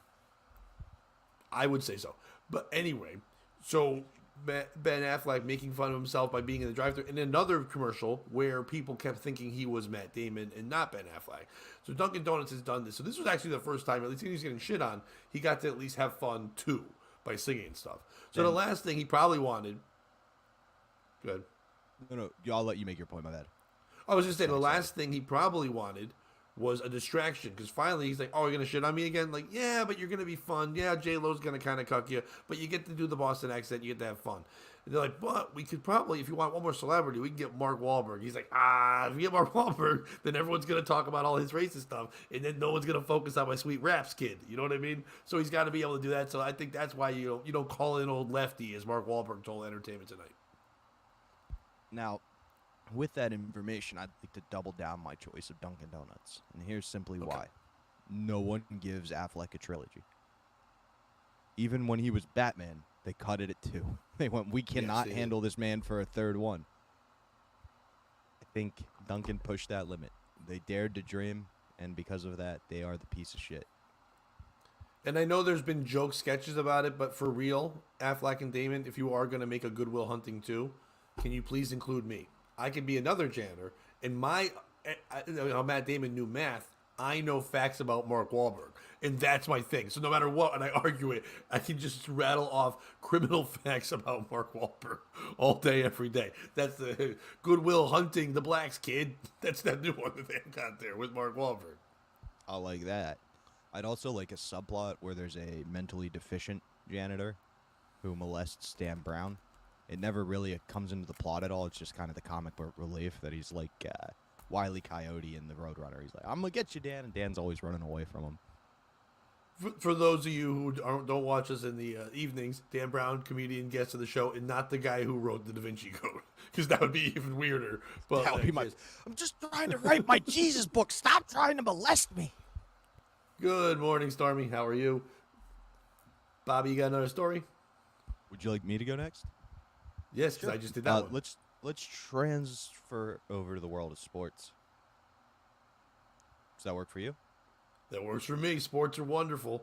I would say so. But anyway, so Ben Affleck making fun of himself by being in the drive-thru in another commercial where people kept thinking he was Matt Damon and not Ben Affleck. So Dunkin' Donuts has done this. So this was actually the first time, at least he's getting shit on, he got to at least have fun too by singing and stuff. So the last thing he probably wanted. Good. No, I'll let you make your point, my bad. I was just saying, the last thing he probably wanted was a distraction, because finally he's like, oh, you're going to shit on me again? Like, yeah, but you're going to be fun. Yeah, J-Lo's going to kind of cuck you, but you get to do the Boston accent, you get to have fun. And they're like, but we could probably, if you want one more celebrity, we can get Mark Wahlberg. He's like, if we get Mark Wahlberg, then everyone's going to talk about all his racist stuff, and then no one's going to focus on my sweet raps kid. You know what I mean? So he's got to be able to do that. So I think that's why you don't call in old lefty, as Mark Wahlberg told Entertainment Tonight. Now, with that information, I'd like to double down my choice of Dunkin' Donuts. And here's simply why. No one gives Affleck a trilogy. Even when he was Batman, they cut it at 2. They went, we cannot handle this man for a third one. I think Dunkin' pushed that limit. They dared to dream, and because of that, they are the piece of shit. And I know there's been joke sketches about it, but for real, Affleck and Damon, if you are going to make a Good Will Hunting 2, can you please include me? I can be another janitor. And Matt Damon knew math. I know facts about Mark Wahlberg. And that's my thing. So no matter what, and I argue it, I can just rattle off criminal facts about Mark Wahlberg all day, every day. That's the Good Will Hunting the Blacks, kid. That's that new one that they've got there with Mark Wahlberg. I like that. I'd also like a subplot where there's a mentally deficient janitor who molests Dan Brown. It never really comes into the plot at all. It's just kind of the comic book relief that he's like Wile E. Coyote in the Roadrunner. He's like, I'm going to get you, Dan. And Dan's always running away from him. For those of you who don't watch us in the evenings, Dan Brown, comedian, guest of the show, and not the guy who wrote the Da Vinci Code, because that would be even weirder. But that would be I'm just trying to write my Jesus book. Stop trying to molest me. Good morning, Stormy. How are you? Bobby, you got another story? Would you like me to go next? Yes, because I just did that one. Let's transfer over to the world of sports. Does that work for you? That works for me. Sports are wonderful.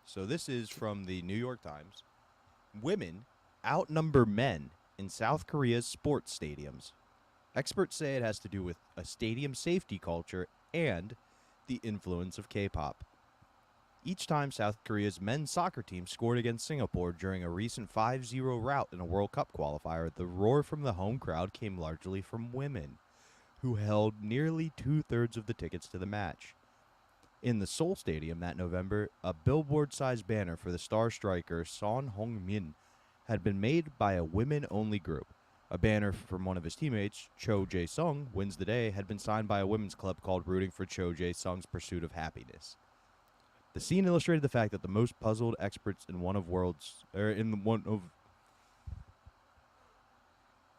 So this is from the New York Times. Women outnumber men in South Korea's sports stadiums. Experts say it has to do with a stadium safety culture and the influence of K-pop. Each time South Korea's men's soccer team scored against Singapore during a recent 5-0 rout in a World Cup qualifier, the roar from the home crowd came largely from women. who held nearly 2/3 of the tickets to the match. In the Seoul Stadium that November, a billboard-sized banner for the star striker Son Heung-min had been made by a women-only group. A banner from one of his teammates, Cho Jae-sung, wins the day, had been signed by a women's club called Rooting for Cho Jae-sung's Pursuit of Happiness. The scene illustrated the fact that the most puzzled experts in one of world's,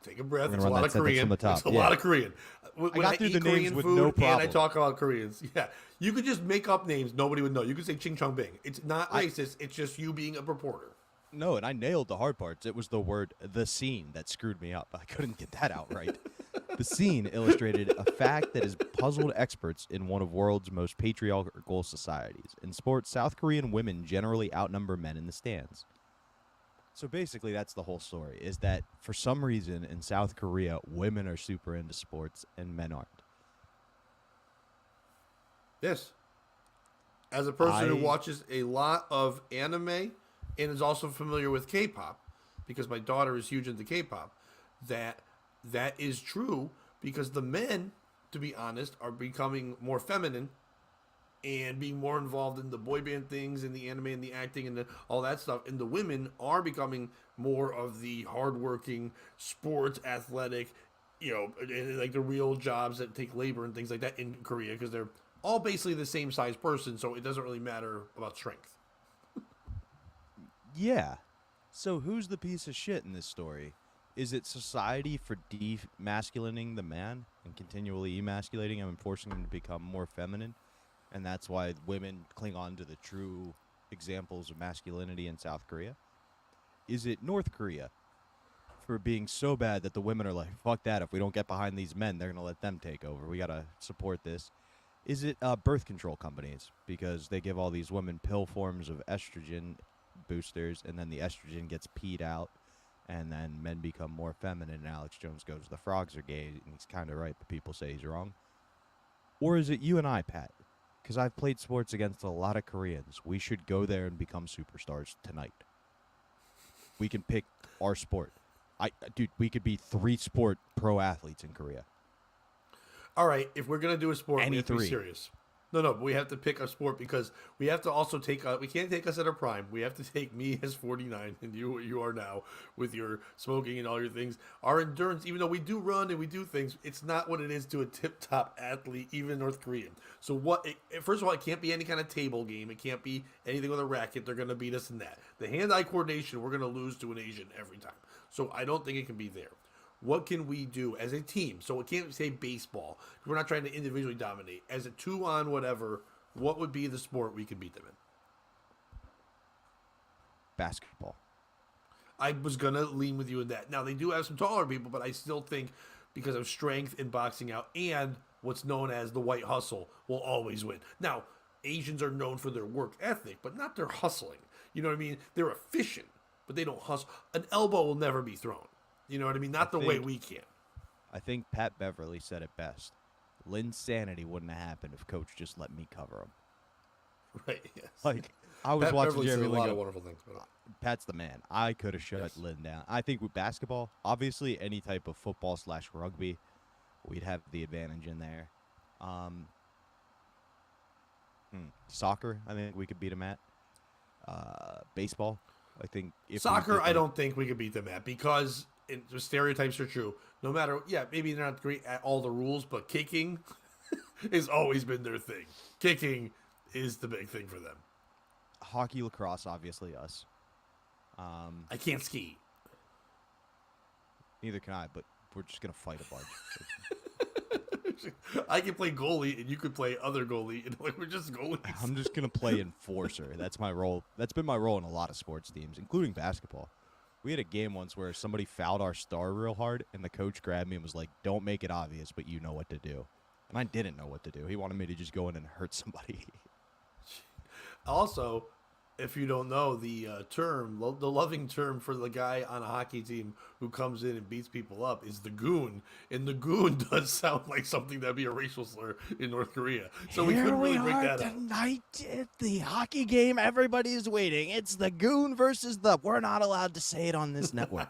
Take a breath. We're It's gonna a run lot that of sentence Korean. from the top. It's a Yeah. lot of Korean. When got through eat the names Korean with food no and I problem. talk about Koreans, yeah, you could just make up names nobody would know. You could say Ching Chong Bing. It's not racist. It's just you being a reporter. No, and I nailed the hard parts. It was the word "the scene" that screwed me up. I couldn't get that out right. The scene illustrated a fact that has puzzled experts in one of world's most patriarchal societies. In sports, South Korean women generally outnumber men in the stands. So basically, that's the whole story, is that for some reason in South Korea, women are super into sports and men aren't. Yes. As a person who watches a lot of anime and is also familiar with K-pop, because my daughter is huge into K-pop, that is true because the men, to be honest, are becoming more feminine and being more involved in the boy band things and the anime and the acting and all that stuff. And the women are becoming more of the hardworking, sports, athletic, like the real jobs that take labor and things like that in Korea because they're all basically the same size person, so it doesn't really matter about strength. Yeah. So who's the piece of shit in this story? Is it society for demasculating the man and continually emasculating him and forcing him to become more feminine? And that's why women cling on to the true examples of masculinity in South Korea? Is it North Korea for being so bad that the women are like, fuck that, if we don't get behind these men, they're going to let them take over. We got to support this. Is it birth control companies because they give all these women pill forms of estrogen boosters and then the estrogen gets peed out and then men become more feminine and Alex Jones goes, the frogs are gay, and he's kind of right, but people say he's wrong? Or is it you and I, Pat? Because I've played sports against a lot of Koreans. We should go there and become superstars tonight. We can pick our sport. Dude, we could be 3-sport pro athletes in Korea. All right, if we're going to do a sport, we have to be 3. serious. No, but we have to pick a sport because we have to also take we can't take us at our prime. We have to take me as 49 and you are now with your smoking and all your things. Our endurance, even though we do run and we do things, it's not what it is to a tip-top athlete, even North Korean. So first of all, it can't be any kind of table game. It can't be anything with a racket. They're going to beat us in that. The hand-eye coordination, we're going to lose to an Asian every time. So I don't think it can be there. What can we do as a team? So we can't say baseball. We're not trying to individually dominate. As a 2-on whatever, what would be the sport we could beat them in? Basketball. I was going to lean with you in that. Now, they do have some taller people, but I still think because of strength in boxing out and what's known as the white hustle will always win. Now, Asians are known for their work ethic, but not their hustling. You know what I mean? They're efficient, but they don't hustle. An elbow will never be thrown. You know what I mean? Not the way we can. I think Pat Beverly said it best. Lynn's sanity wouldn't have happened if Coach just let me cover him. Right, yes. Like, I was Pat watching Beverly Jeremy said a Lin lot go, of wonderful things. But Pat's the man. I could have shut Lynn down. I think with basketball, obviously any type of football/rugby, we'd have the advantage in there. Soccer, I think we could beat him at. Baseball, I think. Soccer, I don't think we could beat them at because the stereotypes are true. No matter, maybe they're not great at all the rules, but kicking has always been their thing. Kicking is the big thing for them. Hockey, lacrosse, obviously us. I can't ski. Neither can I, but we're just going to fight a bunch. I can play goalie, and you could play other goalie, and we're just goalies. I'm just going to play enforcer. That's my role. That's been my role in a lot of sports teams, including basketball. We had a game once where somebody fouled our star real hard, and the coach grabbed me and was like, don't make it obvious, but you know what to do. And I didn't know what to do. He wanted me to just go in and hurt somebody. Also, if you don't know, the loving term for the guy on a hockey team who comes in and beats people up is the goon. And the goon does sound like something that'd be a racial slur in North Korea. So we couldn't really break that up. Tonight at the hockey game, everybody's waiting. It's the goon versus the... We're not allowed to say it on this network.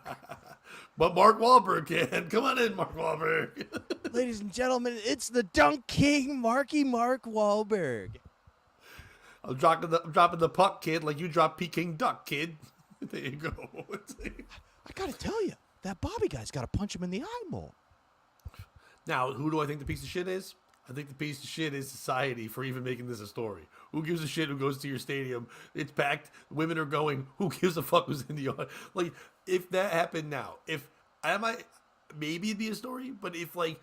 But Mark Wahlberg can. Come on in, Mark Wahlberg. Ladies and gentlemen, it's the Dunk King, Marky Mark Wahlberg. I'm dropping the puck, kid, like you drop Peking duck, kid. There you go. I gotta tell you, that Bobby guy's gotta punch him in the eye more. Now, who do I think the piece of shit is? I think the piece of shit is society for even making this a story. Who gives a shit who goes to your stadium? It's packed. Women are going. Who gives a fuck who's in the yard? Like, if that happened now, if I might, maybe it'd be a story, but if, like,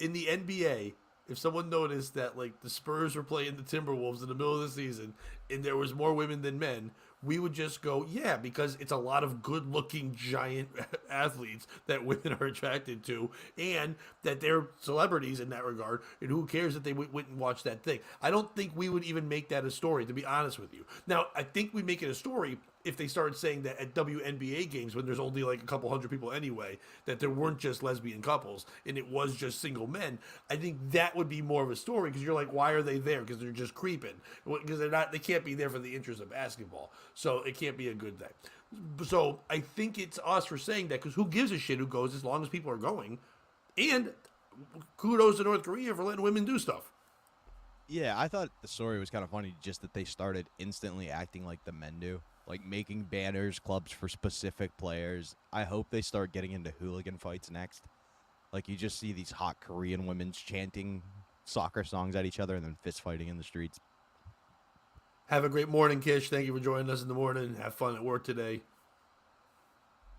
in the NBA, if someone noticed that, like, the Spurs were playing the Timberwolves in the middle of the season and there was more women than men, we would just go, yeah, because it's a lot of good-looking giant athletes that women are attracted to, and that they're celebrities in that regard, and who cares if they went and watched that thing. I don't think we would even make that a story, to be honest with you. Now, I think we'd make it a story if they started saying that at WNBA games, when there's only like a couple hundred people anyway, that there weren't just lesbian couples, and it was just single men. I think that would be more of a story, because you're like, why are they there? Because they're just creeping. Because they can't be there for the interest of basketball. So it can't be a good thing. So I think it's us for saying that, because who gives a shit who goes as long as people are going? And kudos to North Korea for letting women do stuff. Yeah, I thought the story was kind of funny, just that they started instantly acting like the men do, like making banners, clubs for specific players. I hope they start getting into hooligan fights next. Like, you just see these hot Korean women chanting soccer songs at each other and then fist fighting in the streets. Have a great morning, Kish. Thank you for joining us in the morning. Have fun at work today.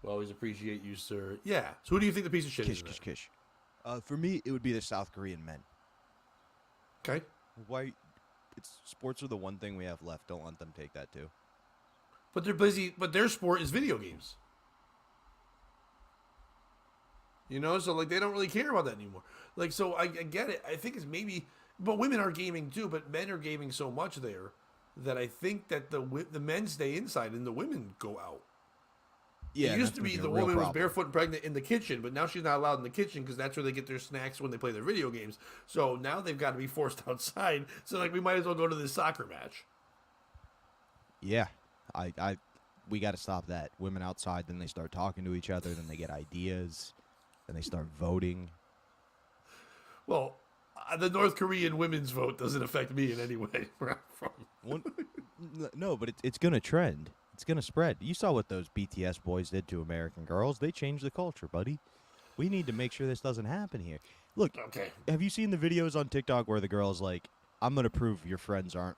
We always appreciate you, sir. Yeah. So who do you think the piece of shit is? Kish. For me, it would be the South Korean men. Okay. Why? Sports are the one thing we have left. Don't let them take that too. But they're busy. But their sport is video games. You know, so like they don't really care about that anymore. Like, so I get it. I think it's maybe, but women are gaming too. But men are gaming so much there that I think that the men stay inside and the women go out. Yeah, it used to be the woman was barefoot and pregnant in the kitchen, but now she's not allowed in the kitchen because that's where they get their snacks when they play their video games. So now they've got to be forced outside. So like we might as well go to this soccer match. Yeah, we got to stop that. Women outside, then they start talking to each other, then they get ideas, then they start voting. Well, the North Korean women's vote doesn't affect me in any way. Where I'm from. No, but it's going to trend. It's going to spread. You saw what those BTS boys did to American girls. They changed the culture, buddy. We need to make sure this doesn't happen here. Look, okay. Have you seen the videos on TikTok where the girl's like, I'm going to prove your friends aren't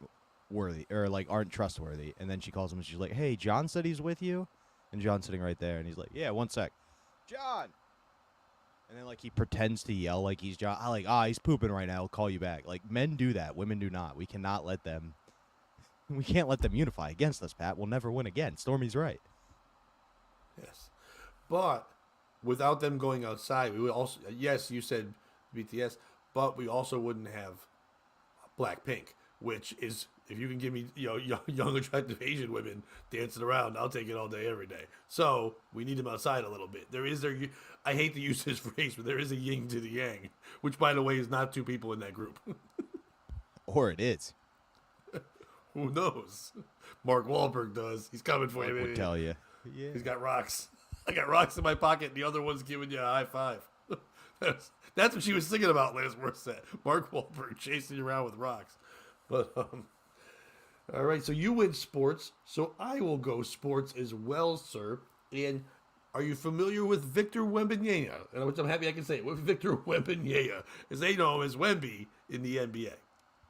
worthy or like aren't trustworthy? And then she calls him and she's like, hey, John said he's with you? And John's sitting right there and he's like, yeah, one sec. John! And then like he pretends to yell like he's John. He's pooping right now. I'll call you back. Like, men do that. Women do not. We cannot let them. We can't let them unify against us, Pat. We'll never win again. Stormy's right. Yes. But without them going outside, we would also, yes, you said BTS, but we also wouldn't have Blackpink, which is, if you can give me young attractive Asian women dancing around, I'll take it all day, every day. So we need them outside a little bit. I hate to use this phrase, but there is a yin to the yang, which, by the way, is not two people in that group. Or it is. Who knows? Mark Wahlberg does. He's coming for you, baby. Would tell you. Yeah. He's got rocks. I got rocks in my pocket, and the other one's giving you a high five. That's what she was singing about last worst set. Mark Wahlberg chasing you around with rocks. But all right, so you win sports, so I will go sports as well, sir. And are you familiar with Victor Wembanyama? Which I'm happy I can say it. With Victor Wembanyama, as they know him as Wemby in the NBA.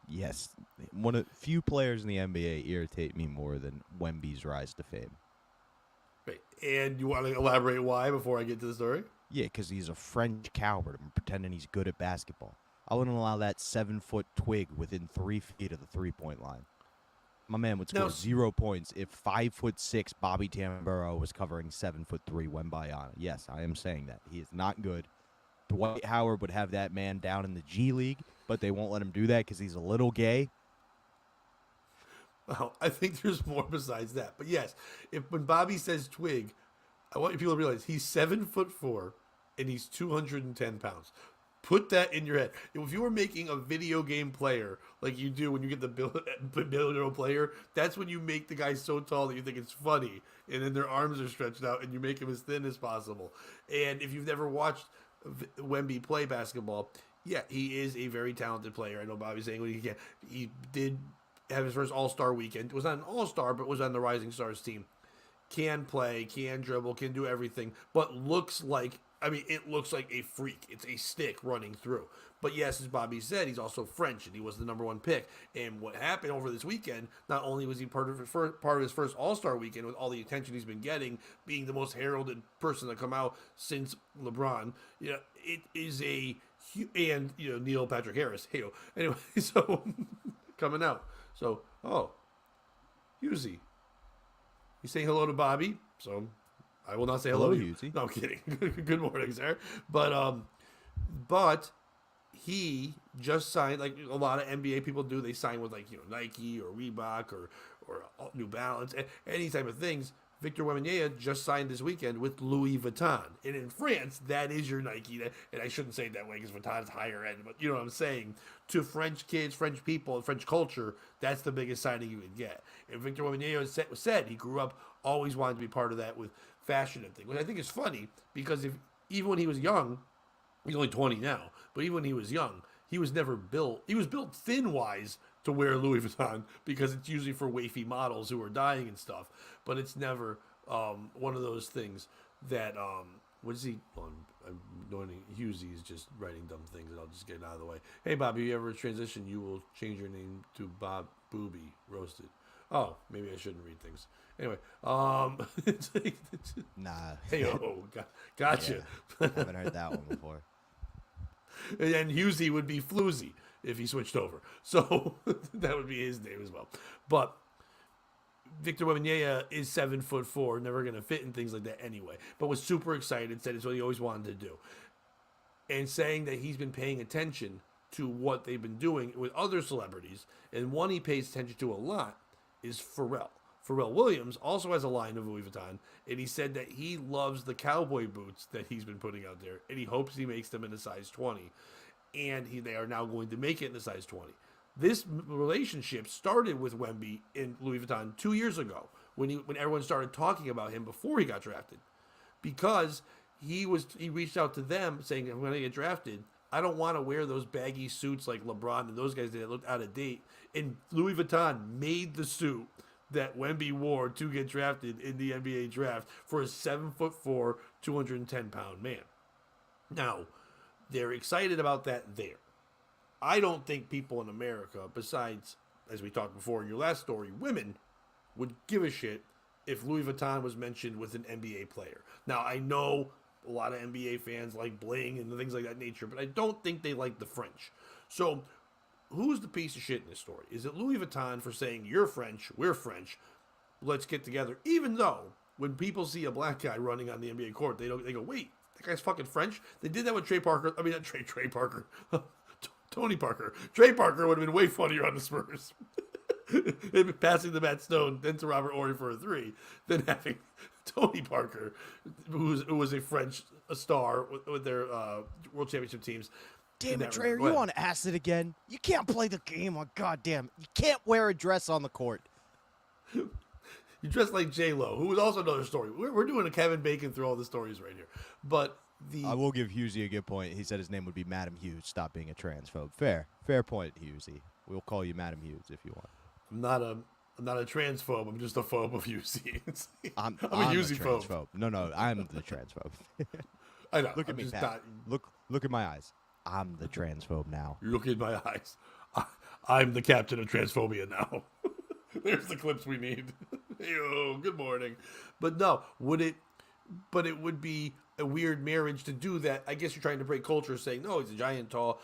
Yes, one of few players in the NBA irritate me more than Wemby's rise to fame. Right, and you want to elaborate why before I get to the story? Yeah, because he's a French coward and pretending he's good at basketball. I wouldn't allow that 7-foot twig within 3 feet of the 3-point line. My man would score 0 points if 5'6" Bobby Tamburo was covering 7'3" Wembanyama. Yes, I am saying that. He is not good. Dwight Howard would have that man down in the G League, but they won't let him do that because he's a little gay. Well, I think there's more besides that. But yes, when Bobby says twig, I want people to realize he's 7'4" and he's 210 pounds. Put that in your head. If you were making a video game player like you do when you get the billion player, that's when you make the guy so tall that you think it's funny, and then their arms are stretched out and you make him as thin as possible. And if you've never watched Wemby play basketball, yeah, he is a very talented player. I know Bobby's saying what he can. He did have his first All-Star weekend. It was not an All-Star, but was on the Rising Stars team. Can play, can dribble, can do everything, but looks like, it looks like a freak. It's a stick running through. But yes, as Bobby said, he's also French, and he was the number one pick. And what happened over this weekend, not only was he part of his first All-Star weekend with all the attention he's been getting, being the most heralded person to come out since LeBron, it is and Neil Patrick Harris. Hey, anyway, so coming out. So, Husey. You saying hello to Bobby, so I will not say hello to you. Husey. No, I'm kidding. Good morning, sir. But he just signed, like a lot of NBA people do. They sign with Nike or Reebok or New Balance, any type of things. Victor Wembanyama just signed this weekend with Louis Vuitton, and in France, that is your Nike. And I shouldn't say it that way because Vuitton is higher end, but you know what I'm saying. To French kids, French people, and French culture, that's the biggest signing you can get. And Victor Wembanyama said he grew up always wanted to be part of that with fashion and things, which I think is funny because even when he was young, he's only 20 now, but even when he was young, he was never built. He was built thin-wise to wear Louis Vuitton because it's usually for wafy models who are dying and stuff. But it's never one of those things that what is he on? I'm knowing Husey is just writing dumb things, and I'll just get it out of the way. Hey, Bob, if you ever transition, you will change your name to Bob Booby Roasted. Oh, maybe I shouldn't read things. Anyway, Nah. Hey, gotcha. Yeah, haven't heard that one before. And Husey would be Floozy if he switched over. So that would be his name as well. But Victor Wembanyama is 7'4", never going to fit in things like that anyway. But was super excited, said it's what he always wanted to do. And saying that he's been paying attention to what they've been doing with other celebrities. And one he pays attention to a lot is Pharrell. Pharrell Williams also has a line of Louis Vuitton, and he said that he loves the cowboy boots that he's been putting out there, and he hopes he makes them in a size 20. And they are now going to make it in the size 20. This relationship started with Wemby and Louis Vuitton 2 years ago when everyone started talking about him before he got drafted, because he reached out to them saying, "I'm going to get drafted. I don't want to wear those baggy suits like LeBron and those guys that looked out of date." And Louis Vuitton made the suit that Wemby wore to get drafted in the NBA draft for a 7'4", 210-pound man. Now, they're excited about that there. I don't think people in America, besides, as we talked before in your last story, women, would give a shit if Louis Vuitton was mentioned with an NBA player. Now, I know a lot of NBA fans like bling and things like that nature, but I don't think they like the French. So, who's the piece of shit in this story? Is it Louis Vuitton for saying, you're French, we're French, let's get together? Even though, when people see a black guy running on the NBA court, they go, wait, that guy's fucking French? They did that with Trey Parker. I mean, not Trey Parker. Tony Parker. Trey Parker would have been way funnier on the Spurs. Passing to Matt Stone, then to Robert Horry for a 3, than having Tony Parker, who was a French star with their World Championship teams. Damn it, Trey, are you on acid again? You can't play the game on goddamn. You can't wear a dress on the court. You dress like J-Lo, who was also another story. We're doing a Kevin Bacon through all the stories right here. But I will give Husey a good point. He said his name would be Madam Hughes. Stop being a transphobe. Fair point, Husey. We'll call you Madam Hughes if you want. I'm not a transphobe. I'm just a phobe of Husey. I'm a Husey transphobe. No, I'm the transphobe. I know. Look at me, Pat. Look at my eyes. I'm the transphobe now. Look in my eyes. I'm the captain of transphobia now. There's the clips we need. Yo, good morning. But no, it would be a weird marriage to do that. I guess you're trying to break culture, saying, no, he's a giant tall.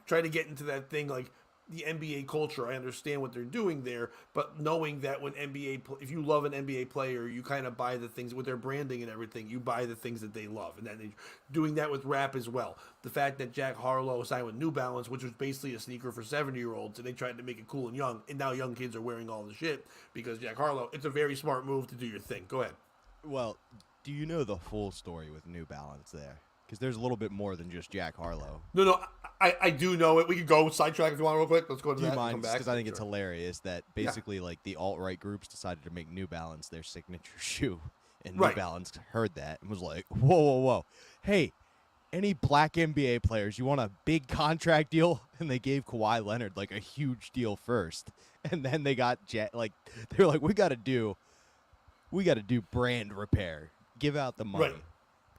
Trying to get into that thing like the NBA culture. I understand what they're doing there, but knowing that when if you love an NBA player, you kind of buy the things with their branding and everything. You buy the things that they love, and then doing that with rap as well. The fact that Jack Harlow signed with New Balance, which was basically a sneaker for 70-year-olds, and they tried to make it cool and young, and now young kids are wearing all the shit because Jack Harlow. It's a very smart move to do your thing. Go ahead. Well, do you know the full story with New Balance there? Because there's a little bit more than just Jack Harlow. No, I do know it. We could go sidetrack if you want real quick. Let's go to that. Do you mind? Because I think it's hilarious that basically like the alt-right groups decided to make New Balance their signature shoe. And New Balance heard that and was like, whoa. Hey, any black NBA players, you want a big contract deal, and they gave Kawhi Leonard like a huge deal first, and then they got they're like, we got to do brand repair, give out the money. Right.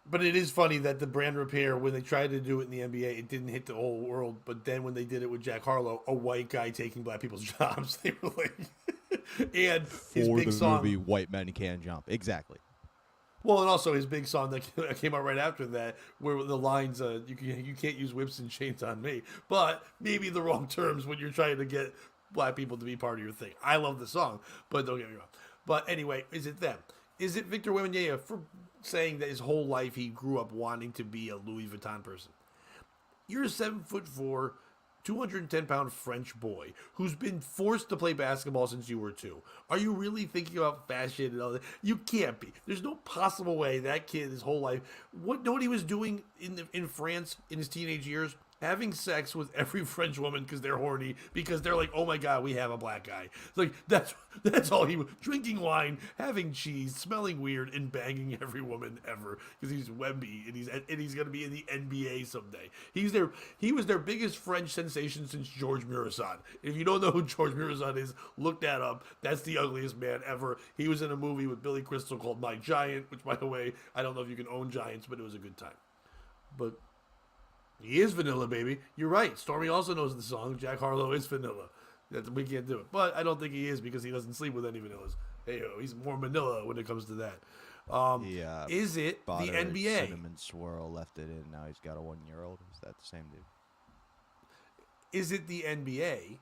But it is funny that the brand repair, when they tried to do it in the NBA, it didn't hit the whole world. But then when they did it with Jack Harlow, a white guy taking black people's jobs, they were like, and his For big the song, movie White Men Can't Jump. Exactly. well, and also his big song that came out right after that, where the lines, you can't use whips and chains on me, but maybe the wrong terms when you're trying to get black people to be part of your thing. I love the song, but don't get me wrong. But anyway, is it them? Is it Victor Wembanyama for saying that his whole life he grew up wanting to be a Louis Vuitton person? You're a 7'4", 210-pound French boy who's been forced to play basketball since you were 2. Are you really thinking about fashion and all that? You can't be. There's no possible way that kid his whole life. Know what he was doing in France in his teenage years? Having sex with every French woman because they're horny, because they're like, oh my God, we have a black guy. It's like, that's all he was. Drinking wine, having cheese, smelling weird, and banging every woman ever because he's Wemby and he's going to be in the NBA someday. He was their biggest French sensation since George Murison. If you don't know who George Murison is, look that up. That's the ugliest man ever. He was in a movie with Billy Crystal called My Giant, which, by the way, I don't know if you can own giants, but it was a good time. But he is vanilla, baby. You're right. Stormy also knows the song. Jack Harlow is vanilla. We can't do it. But I don't think he is because he doesn't sleep with any vanillas. Hey, he's more vanilla when it comes to that. Is it the NBA? Cinnamon swirl, left it in. Now he's got a 1-year-old. Is that the same dude? Is it the NBA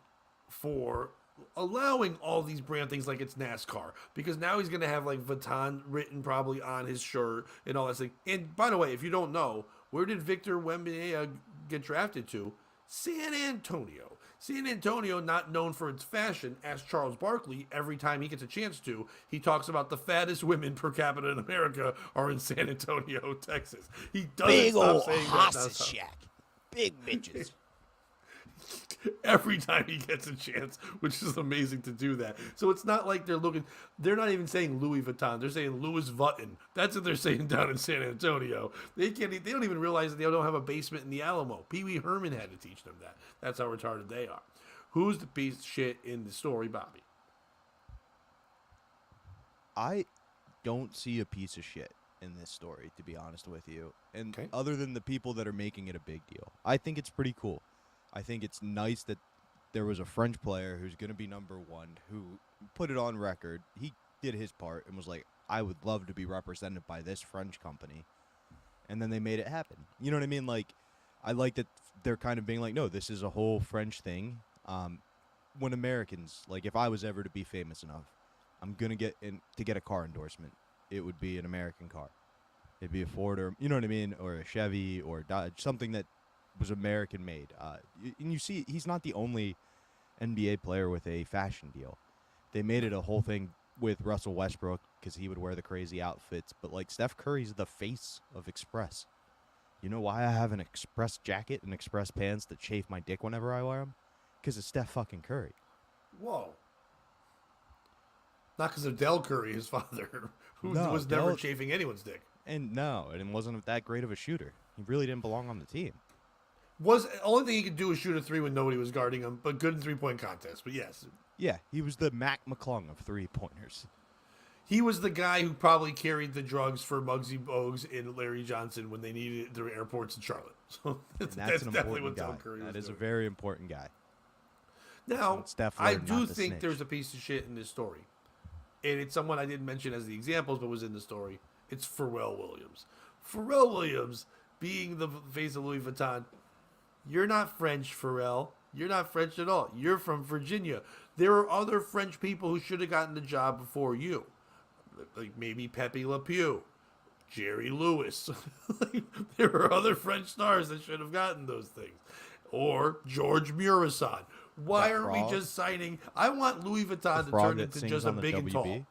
for allowing all these brand things like it's NASCAR? Because now he's going to have like Vuitton written probably on his shirt and all that thing. And by the way, if you don't know, where did Victor Wembanyama get drafted to? San Antonio. San Antonio, not known for its fashion, as Charles Barkley, every time he gets a chance to, he talks about the fattest women per capita in America are in San Antonio, Texas. He doesn't Big stop old saying hossa shack. Big bitches. Every time he gets a chance, which is amazing to do that. So it's not like they're not even saying Louis Vuitton, they're saying Louis Vuitton. That's what they're saying down in San Antonio. They don't even realize that they don't have a basement in the Alamo. Pee Wee Herman had to teach them that. That's how retarded they are. Who's the piece of shit in the story, Bobby? I don't see a piece of shit in this story, to be honest with you. And Okay. other than the people that are making it a big deal, I think it's pretty cool. I think it's nice that there was a French player who's going to be number 1 who put it on record. He did his part and was like, I would love to be represented by this French company. And then they made it happen. You know what I mean? Like, I like that they're kind of being like, no, this is a whole French thing. When Americans, like if I was ever to be famous enough, I'm going to get a car endorsement. It would be an American car. It'd be a Ford or, you know what I mean? Or a Chevy or Dodge, something that was American made. And you see, he's not the only NBA player with a fashion deal. They made it a whole thing with Russell Westbrook because he would wear the crazy outfits. But like Steph Curry's the face of Express. You know why I have an Express jacket and Express pants that chafe my dick whenever I wear them? Because it's Steph fucking Curry. Whoa. Not because of Del Curry, his father, who No, was never Del- chafing anyone's dick. And wasn't that great of a shooter. He really didn't belong on the team. Was only thing he could do was shoot a 3 when nobody was guarding him, but good in 3-point contests. But yes, Yeah, he was the Mac McClung of 3-pointers. he was the guy who probably carried the drugs for Muggsy Bogues and Larry Johnson when they needed it through airports in Charlotte. So that's An definitely important what guy. Del Curry was That is doing. a very important guy. Now, when Steph I learned do not to think snitch. there's a piece of shit in this story. And it's someone I didn't mention as the examples, but was in the story. It's Pharrell Williams. Pharrell Williams, being the face of Louis Vuitton, you're not French, Pharrell. You're not French at all. You're from Virginia. There are other French people who should have gotten the job before you. Like maybe Pepe Le Pew, Jerry Lewis. There are other French stars that should have gotten those things. Or George Murison. Why That aren't we frog? just signing? I want Louis Vuitton to frog turn that into sings just a on the big and tall. WB?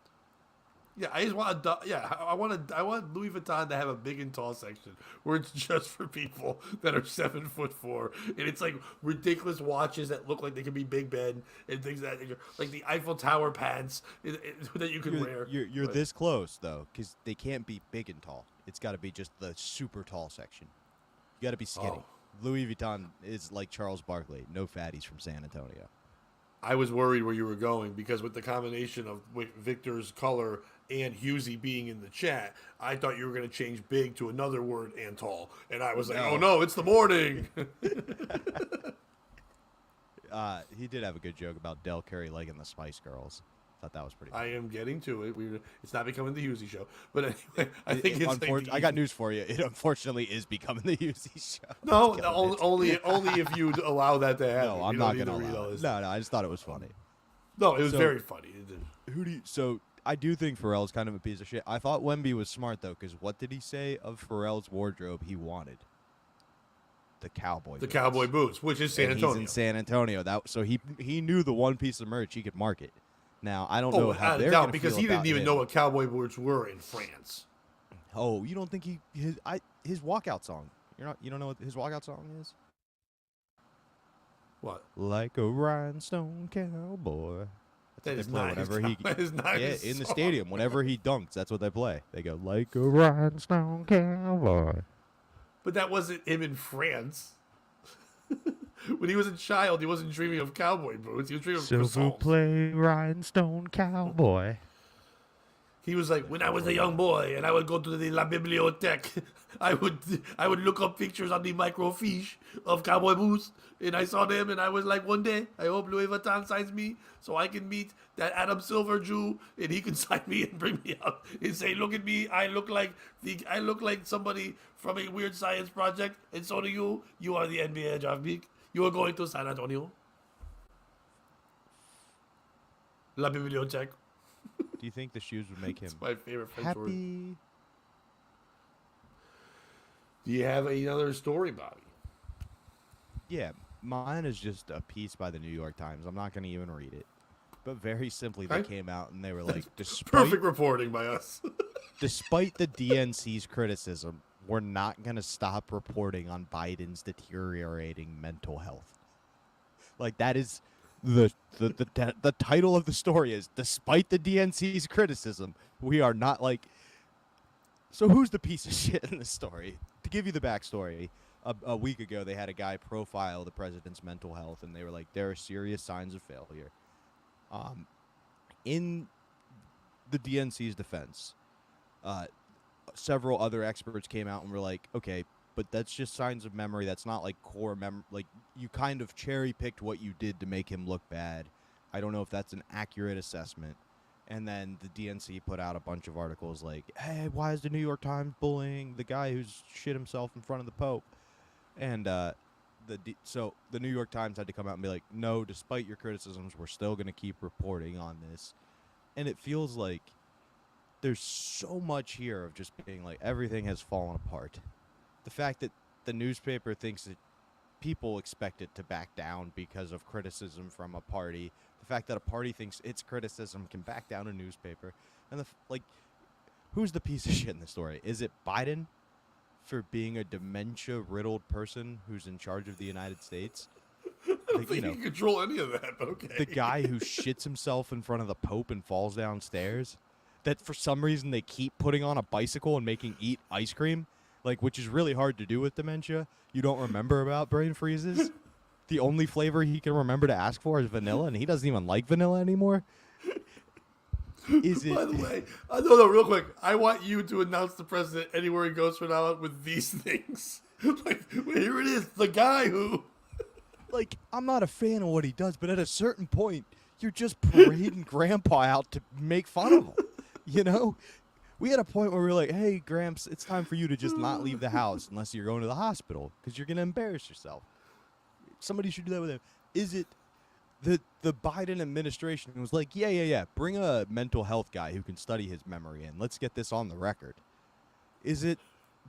Yeah, I just want I want Louis Vuitton to have a big and tall section where it's just for people that are 7'4", and it's like ridiculous watches that look like they could be Big Ben and things of that nature, like the Eiffel Tower pants that you can wear. You're But- this close though, because they can't be big and tall. It's got to be just the super tall section. got to be skinny. Oh. Louis Vuitton is like Charles Barkley. No fatties from San Antonio. I was worried where you were going because with the combination of Victor's color and Husey being in the chat, I thought you were going to change big to another word and tall. And I was like, oh no, it's the morning. He did have a good joke about Del Curry liking the Spice Girls. Thought that was pretty funny. I am getting to it. It's not becoming the Husey show. But anyway, I think it's I got news for you. It unfortunately is becoming the Husey show. No, only if you allow that to happen. No, I'm not going to allow it. No, I just thought it was funny. No, it was very funny. So I do think Pharrell's kind of a piece of shit. I thought Wemby was smart, though, because what did he say of Pharrell's wardrobe he wanted? The cowboy boots. Cowboy boots, which is San Antonio. He's in San Antonio. So he knew the one piece of merch he could market. Now, I don't know how they're going to because feel he didn't about even him. know what cowboy boots were in France. Oh, you don't think his walkout song? You don't know what his walkout song is? What? Like a rhinestone cowboy. That is not his song. In the stadium, whenever he dunks, that's what they play. They go like a rhinestone cowboy. But that wasn't him in France. When he was a child, he wasn't dreaming of cowboy boots. He was dreaming of croissants. Play rhinestone cowboy. He was like, when I was a young boy and I would go to the La Bibliothèque, I would look up pictures on the microfiche of cowboy boots, and I saw them, and I was like, one day, I hope Louis Vuitton signs me so I can meet that Adam Silver Jew, and he can sign me and bring me up and say, look at me, I look like somebody from a weird science project, and so do you. You are the NBA draft pick. You are going to San Antonio. La Bibliothèque. Do you think the shoes would make him my favorite French word. happy? Do you have another story, Bobby? Yeah, mine is just a piece by the New York Times. I'm not going to even read it. But very simply, they came out and they were like, perfect reporting by us. Despite the DNC's criticism, we're not going to stop reporting on Biden's deteriorating mental health. Like, that is the title of the story is, despite the DNC's criticism, we are not like... So who's the piece of shit in this story? To give you the backstory, a week ago, they had a guy profile the president's mental health, and they were like, there are serious signs of failure. In the DNC's defense, several other experts came out and were like, okay, but that's just signs of memory. That's not like core memory. Like, you kind of cherry-picked what you did to make him look bad. I don't know if that's an accurate assessment. And then the DNC put out a bunch of articles like, hey, why is the New York Times bullying the guy who's shit himself in front of the Pope? And so the New York Times had to come out and be like, no, despite your criticisms, we're still going to keep reporting on this. And it feels like there's so much here of just being like, everything has fallen apart. The fact that the newspaper thinks that people expect it to back down because of criticism from a party. The fact that a party thinks its criticism can back down a newspaper. And who's the piece of shit in the story? Is it Biden for being a dementia-riddled person who's in charge of the United States? I don't think he can control any of that, but okay. The guy who shits himself in front of the Pope and falls downstairs? That for some reason they keep putting on a bicycle and making eat ice cream? Which is really hard to do with dementia. You don't remember about brain freezes. The only flavor he can remember to ask for is vanilla, and he doesn't even like vanilla anymore. Is it? By the way, no, real quick. I want you to announce the president anywhere he goes from now on with these things. Here it is, the guy who... I'm not a fan of what he does, but at a certain point, you're just parading Grandpa out to make fun of him. You know? We had a point where we were like, hey, Gramps, it's time for you to just not leave the house unless you're going to the hospital because you're going to embarrass yourself. Somebody should do that with him. Is it the Biden administration was like, yeah, bring a mental health guy who can study his memory and let's get this on the record? Is it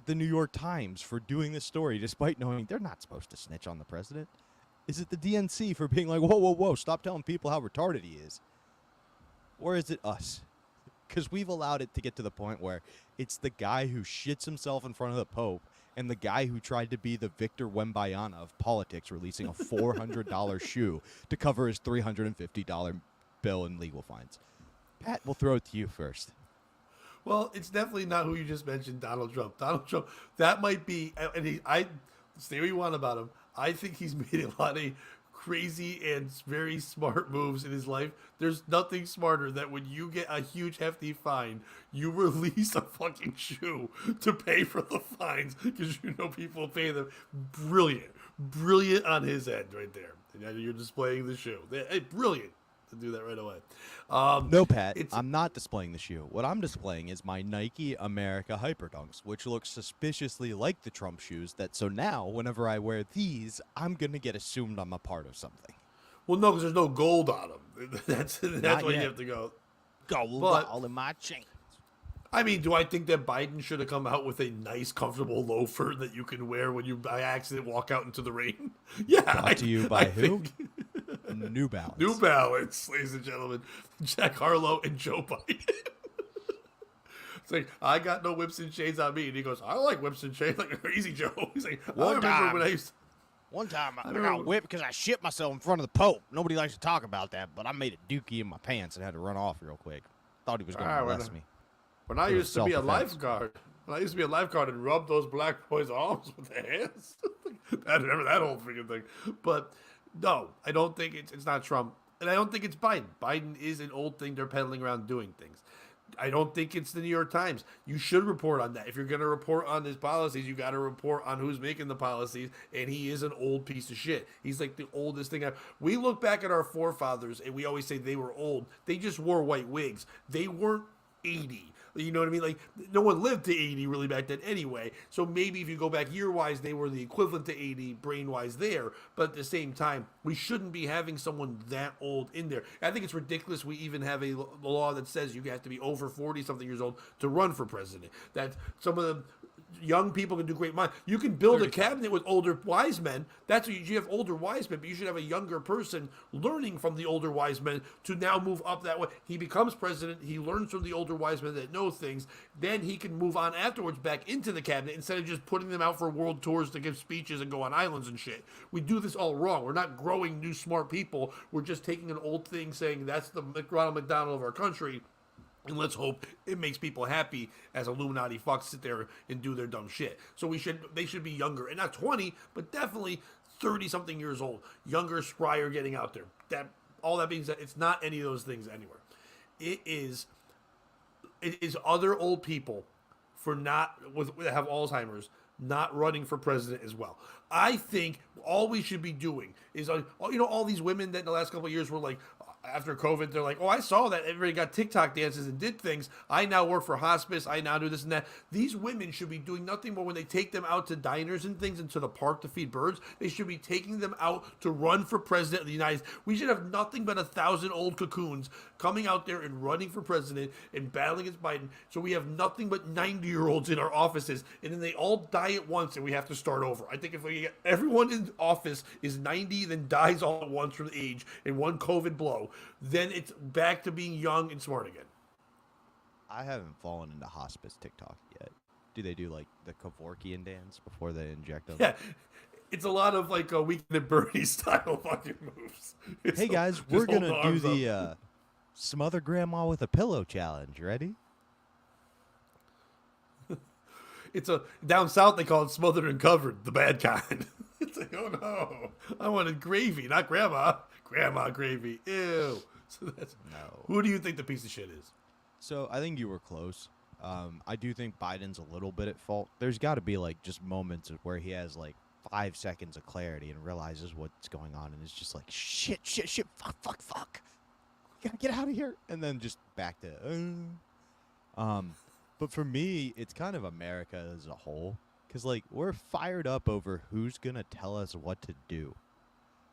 the New York Times for doing this story despite knowing they're not supposed to snitch on the president? Is it the DNC for being like, whoa, stop telling people how retarded he is? Or is it us? Because we've allowed it to get to the point where it's the guy who shits himself in front of the Pope and the guy who tried to be the Victor Wembayana of politics releasing a $400 shoe to cover his $350 bill in legal fines. Pat, we'll throw it to you first. Well, it's definitely not who you just mentioned, Donald Trump. Donald Trump, that might be, and say what you want about him. I think he's made a lot of crazy and very smart moves in his life. There's nothing smarter than when you get a huge hefty fine, you release a fucking shoe to pay for the fines because you know people pay them. Brilliant. Brilliant on his end right there. And you're displaying the shoe. Brilliant to do that right away. No, Pat, I'm not displaying the shoe. What I'm displaying is my Nike America Hyperdunks, which look suspiciously like the Trump shoes. So now, whenever I wear these, I'm going to get assumed I'm a part of something. Well, no, because there's no gold on them. That's why you have to go. Gold all in my chains. I mean, do I think that Biden should have come out with a nice, comfortable loafer that you can wear when you by accident walk out into the rain? Yeah. Brought to you by who? New Balance. New Balance, ladies and gentlemen. Jack Harlow and Joe Biden. It's like, I got no whips and chains on me. And he goes, I like whips and chains. Like, easy, Joe. He's like, One time I got whipped because I shit myself in front of the Pope. Nobody likes to talk about that, but I made a dookie in my pants and had to run off real quick. Thought he was going to molest me. When I used to be a lifeguard, and rub those black boys' arms with their hands. I remember that whole freaking thing. But no, I don't think it's not Trump. And I don't think it's Biden. Biden is an old thing they're peddling around doing things. I don't think it's the New York Times. You should report on that. If you're going to report on his policies, you got to report on who's making the policies. And he is an old piece of shit. He's like the oldest thing ever. We look back at our forefathers and we always say they were old. They just wore white wigs. They weren't 80. You know what I mean? Like, no one lived to 80 really back then anyway. So maybe if you go back year-wise, they were the equivalent to 80 brain-wise there. But at the same time, we shouldn't be having someone that old in there. I think it's ridiculous we even have a law that says you have to be over 40-something years old to run for president. That some of the young people can do great minds. You can build a cabinet with older wise men. That's what you have, older wise men, but you should have a younger person learning from the older wise men to now move up that way. He becomes president. He learns from the older wise men that know things. Then he can move on afterwards back into the cabinet instead of just putting them out for world tours to give speeches and go on islands and shit. We do this all wrong. We're not growing new smart people. We're just taking an old thing saying that's the Ronald McDonald of our country. And let's hope it makes people happy as Illuminati fucks sit there and do their dumb shit. So they should be younger. And not 20, but definitely 30-something years old. Younger, sprier, getting out there. All that being said, it's not any of those things anywhere. It is other old people that have Alzheimer's not running for president as well. I think all we should be doing is, all these women that in the last couple of years were like, after COVID, they're like, oh, I saw that everybody got TikTok dances and did things. I now work for hospice. I now do this and that. These women should be doing nothing more when they take them out to diners and things and to the park to feed birds. They should be taking them out to run for president of the United States. We should have nothing but 1,000 old cocoons coming out there and running for president and battling against Biden. So we have nothing but 90-year-olds in our offices, and then they all die at once and we have to start over. I think if we get everyone in office is 90, then dies all at once from age in one COVID blow, then it's back to being young and smart again. I haven't fallen into hospice TikTok yet. Do they do like the Kevorkian dance before they inject them? Yeah, it's a lot of like a Weekend at Bernie style fucking moves. Hey guys, we're gonna do the smother grandma with a pillow challenge. Ready? It's down south they call it smothered and covered, the bad kind. It's like, oh no, I wanted gravy, not grandma. Grandma gravy. Ew. So who do you think the piece of shit is? So I think you were close. I do think Biden's a little bit at fault. There's got to be like just moments where he has like 5 seconds of clarity and realizes what's going on and is just like shit, fuck. Gotta get out of here, and then just back to. But for me, it's kind of America as a whole, because like we're fired up over who's gonna tell us what to do.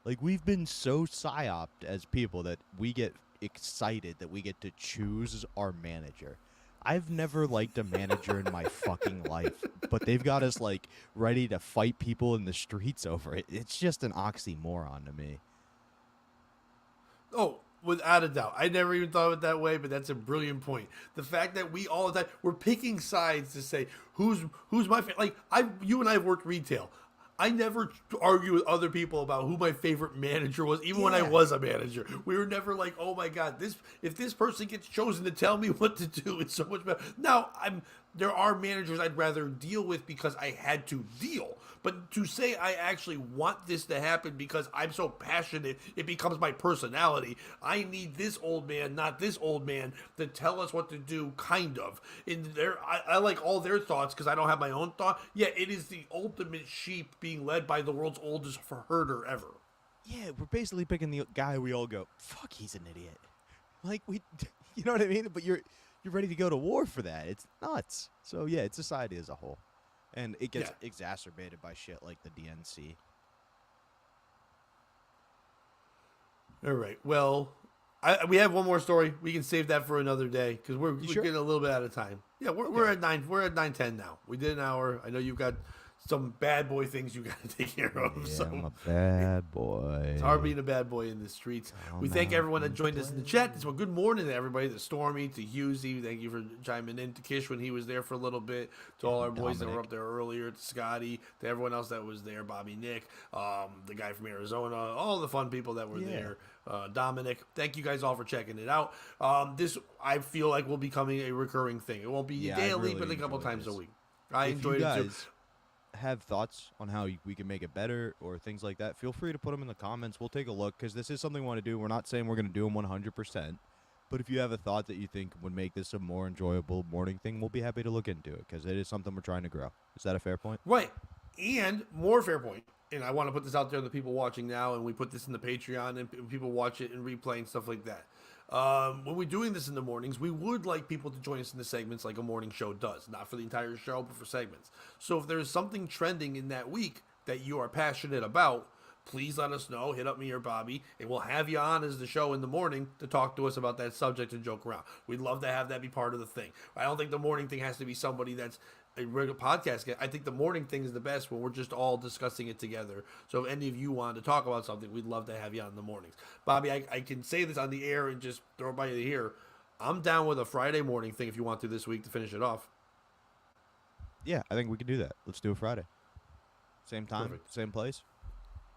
Like, we've been so psyoped as people that we get excited that we get to choose our manager. I've never liked a manager in my fucking life, but they've got us, like, ready to fight people in the streets over it. It's just an oxymoron to me. Oh, without a doubt. I never even thought of it that way, but that's a brilliant point. The fact that we all the time, we're picking sides to say, who's my favorite. Like, you and I have worked retail. I never argue with other people about who my favorite manager was, even when I was a manager. We were never like, oh my God, if this person gets chosen to tell me what to do, it's so much better. Now, there are managers I'd rather deal with because I had to deal. But to say I actually want this to happen because I'm so passionate, it becomes my personality. I need this old man, not this old man, to tell us what to do, kind of. And I like all their thoughts because I don't have my own thought. Yeah, it is the ultimate sheep being led by the world's oldest herder ever. Yeah, we're basically picking the guy we all go, fuck, he's an idiot. Like, you know what I mean? But you're ready to go to war for that. It's nuts. So, yeah, it's society as a whole. And it gets exacerbated by shit like the DNC. All right. Well, we have one more story. We can save that for another day because we're getting a little bit out of time. Yeah, we're at 9. We're at 9:10 now. We did an hour. I know you've got some bad boy things you got to take care of. Yeah, so I'm a bad boy. It's hard being a bad boy in the streets. We thank everyone that joined us in the chat. This one, good morning to everybody. To Stormy, to Husey, thank you for chiming in. To Kish when he was there for a little bit. To all our boys that were up there earlier. To Scotty. To everyone else that was there. Bobby, Nick, the guy from Arizona, all the fun people that were there. Dominic, thank you guys all for checking it out. This I feel like will be becoming a recurring thing. It won't be daily, but a couple times a week. I enjoyed it too. Have thoughts on how we can make it better or things like that, feel free to put them in the comments. We'll take a look because this is something we want to do. We're not saying we're going to do them 100%, but if you have a thought that you think would make this a more enjoyable morning thing, we'll be happy to look into it because it is something we're trying to grow. Is that a fair point? Right. And more fair point. And I want to put this out there to the people watching now, and we put this in the Patreon, and people watch it and replay and stuff like that. When we're doing this in the mornings, we would like people to join us in the segments like a morning show does. Not for the entire show, but for segments. So if there's something trending in that week that you are passionate about, please let us know. Hit up me or Bobby, and we'll have you on as the show in the morning to talk to us about that subject and joke around. We'd love to have that be part of the thing. I don't think the morning thing has to be somebody that's a regular podcast guest. I think the morning thing is the best when we're just all discussing it together. So if any of you want to talk about something, we'd love to have you on in the mornings. Bobby, I can say this on the air and just throw it by you here. I'm down with a Friday morning thing if you want to this week to finish it off. Yeah, I think we can do that. Let's do a Friday. Same time, same place.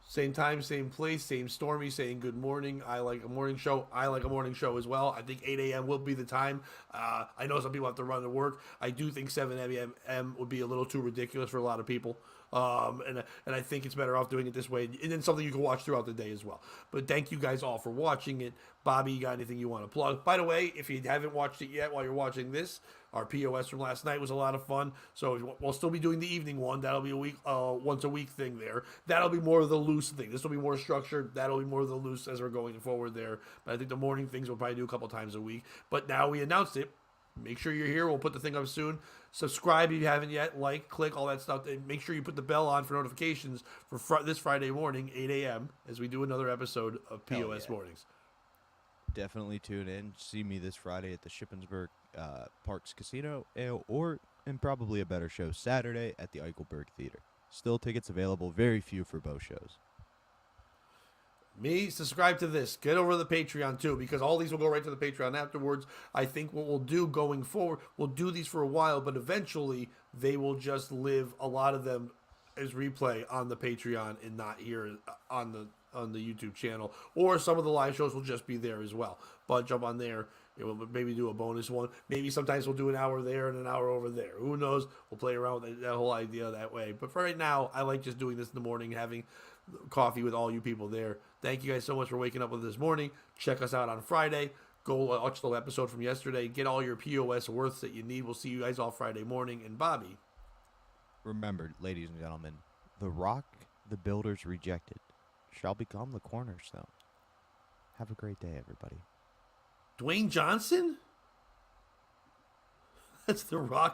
Same time, same place, same Stormy saying good morning. I like a morning show. I like a morning show as well. I think 8 a.m. will be the time. I know some people have to run to work. I do think 7 a.m. would be a little too ridiculous for a lot of people. And I think it's better off doing it this way. And then something you can watch throughout the day as well. But thank you guys all for watching it. Bobby, you got anything you want to plug? By the way, if you haven't watched it yet while you're watching this, our POS from last night was a lot of fun. So we'll still be doing the evening one. That'll be a week, once a week thing there. That'll be more of the loose thing. This will be more structured. That'll be more of the loose as we're going forward there. But I think the morning things we'll probably do a couple times a week. But now we announced it. Make sure you're here. We'll put the thing up soon. Subscribe if you haven't yet. Like, click, all that stuff. And make sure you put the bell on for notifications for this Friday morning, 8 a.m., as we do another episode of POS Mornings. Definitely tune in. See me this Friday at the Shippensburg Parks Casino, and probably a better show Saturday at the Eichelberg Theater. Still tickets available, very few for both shows. Me, subscribe to this. Get over to the Patreon too, because all these will go right to the Patreon afterwards. I think what we'll do going forward, we'll do these for a while, but eventually they will just live, a lot of them, as replay on the Patreon and not here on the YouTube channel. Or some of the live shows will just be there as well. But jump on there. We'll maybe do a bonus one. Maybe sometimes we'll do an hour there and an hour over there. Who knows? We'll play around with that whole idea that way. But for right now, I like just doing this in the morning, having coffee with all you people there. Thank you guys so much for waking up with us this morning. Check us out on Friday. Go watch the episode from yesterday. Get all your POS worths that you need. We'll see you guys all Friday morning. And Bobby, remember, ladies and gentlemen, the rock the builders rejected shall become the cornerstone. Have a great day, everybody. Dwayne Johnson? That's the rock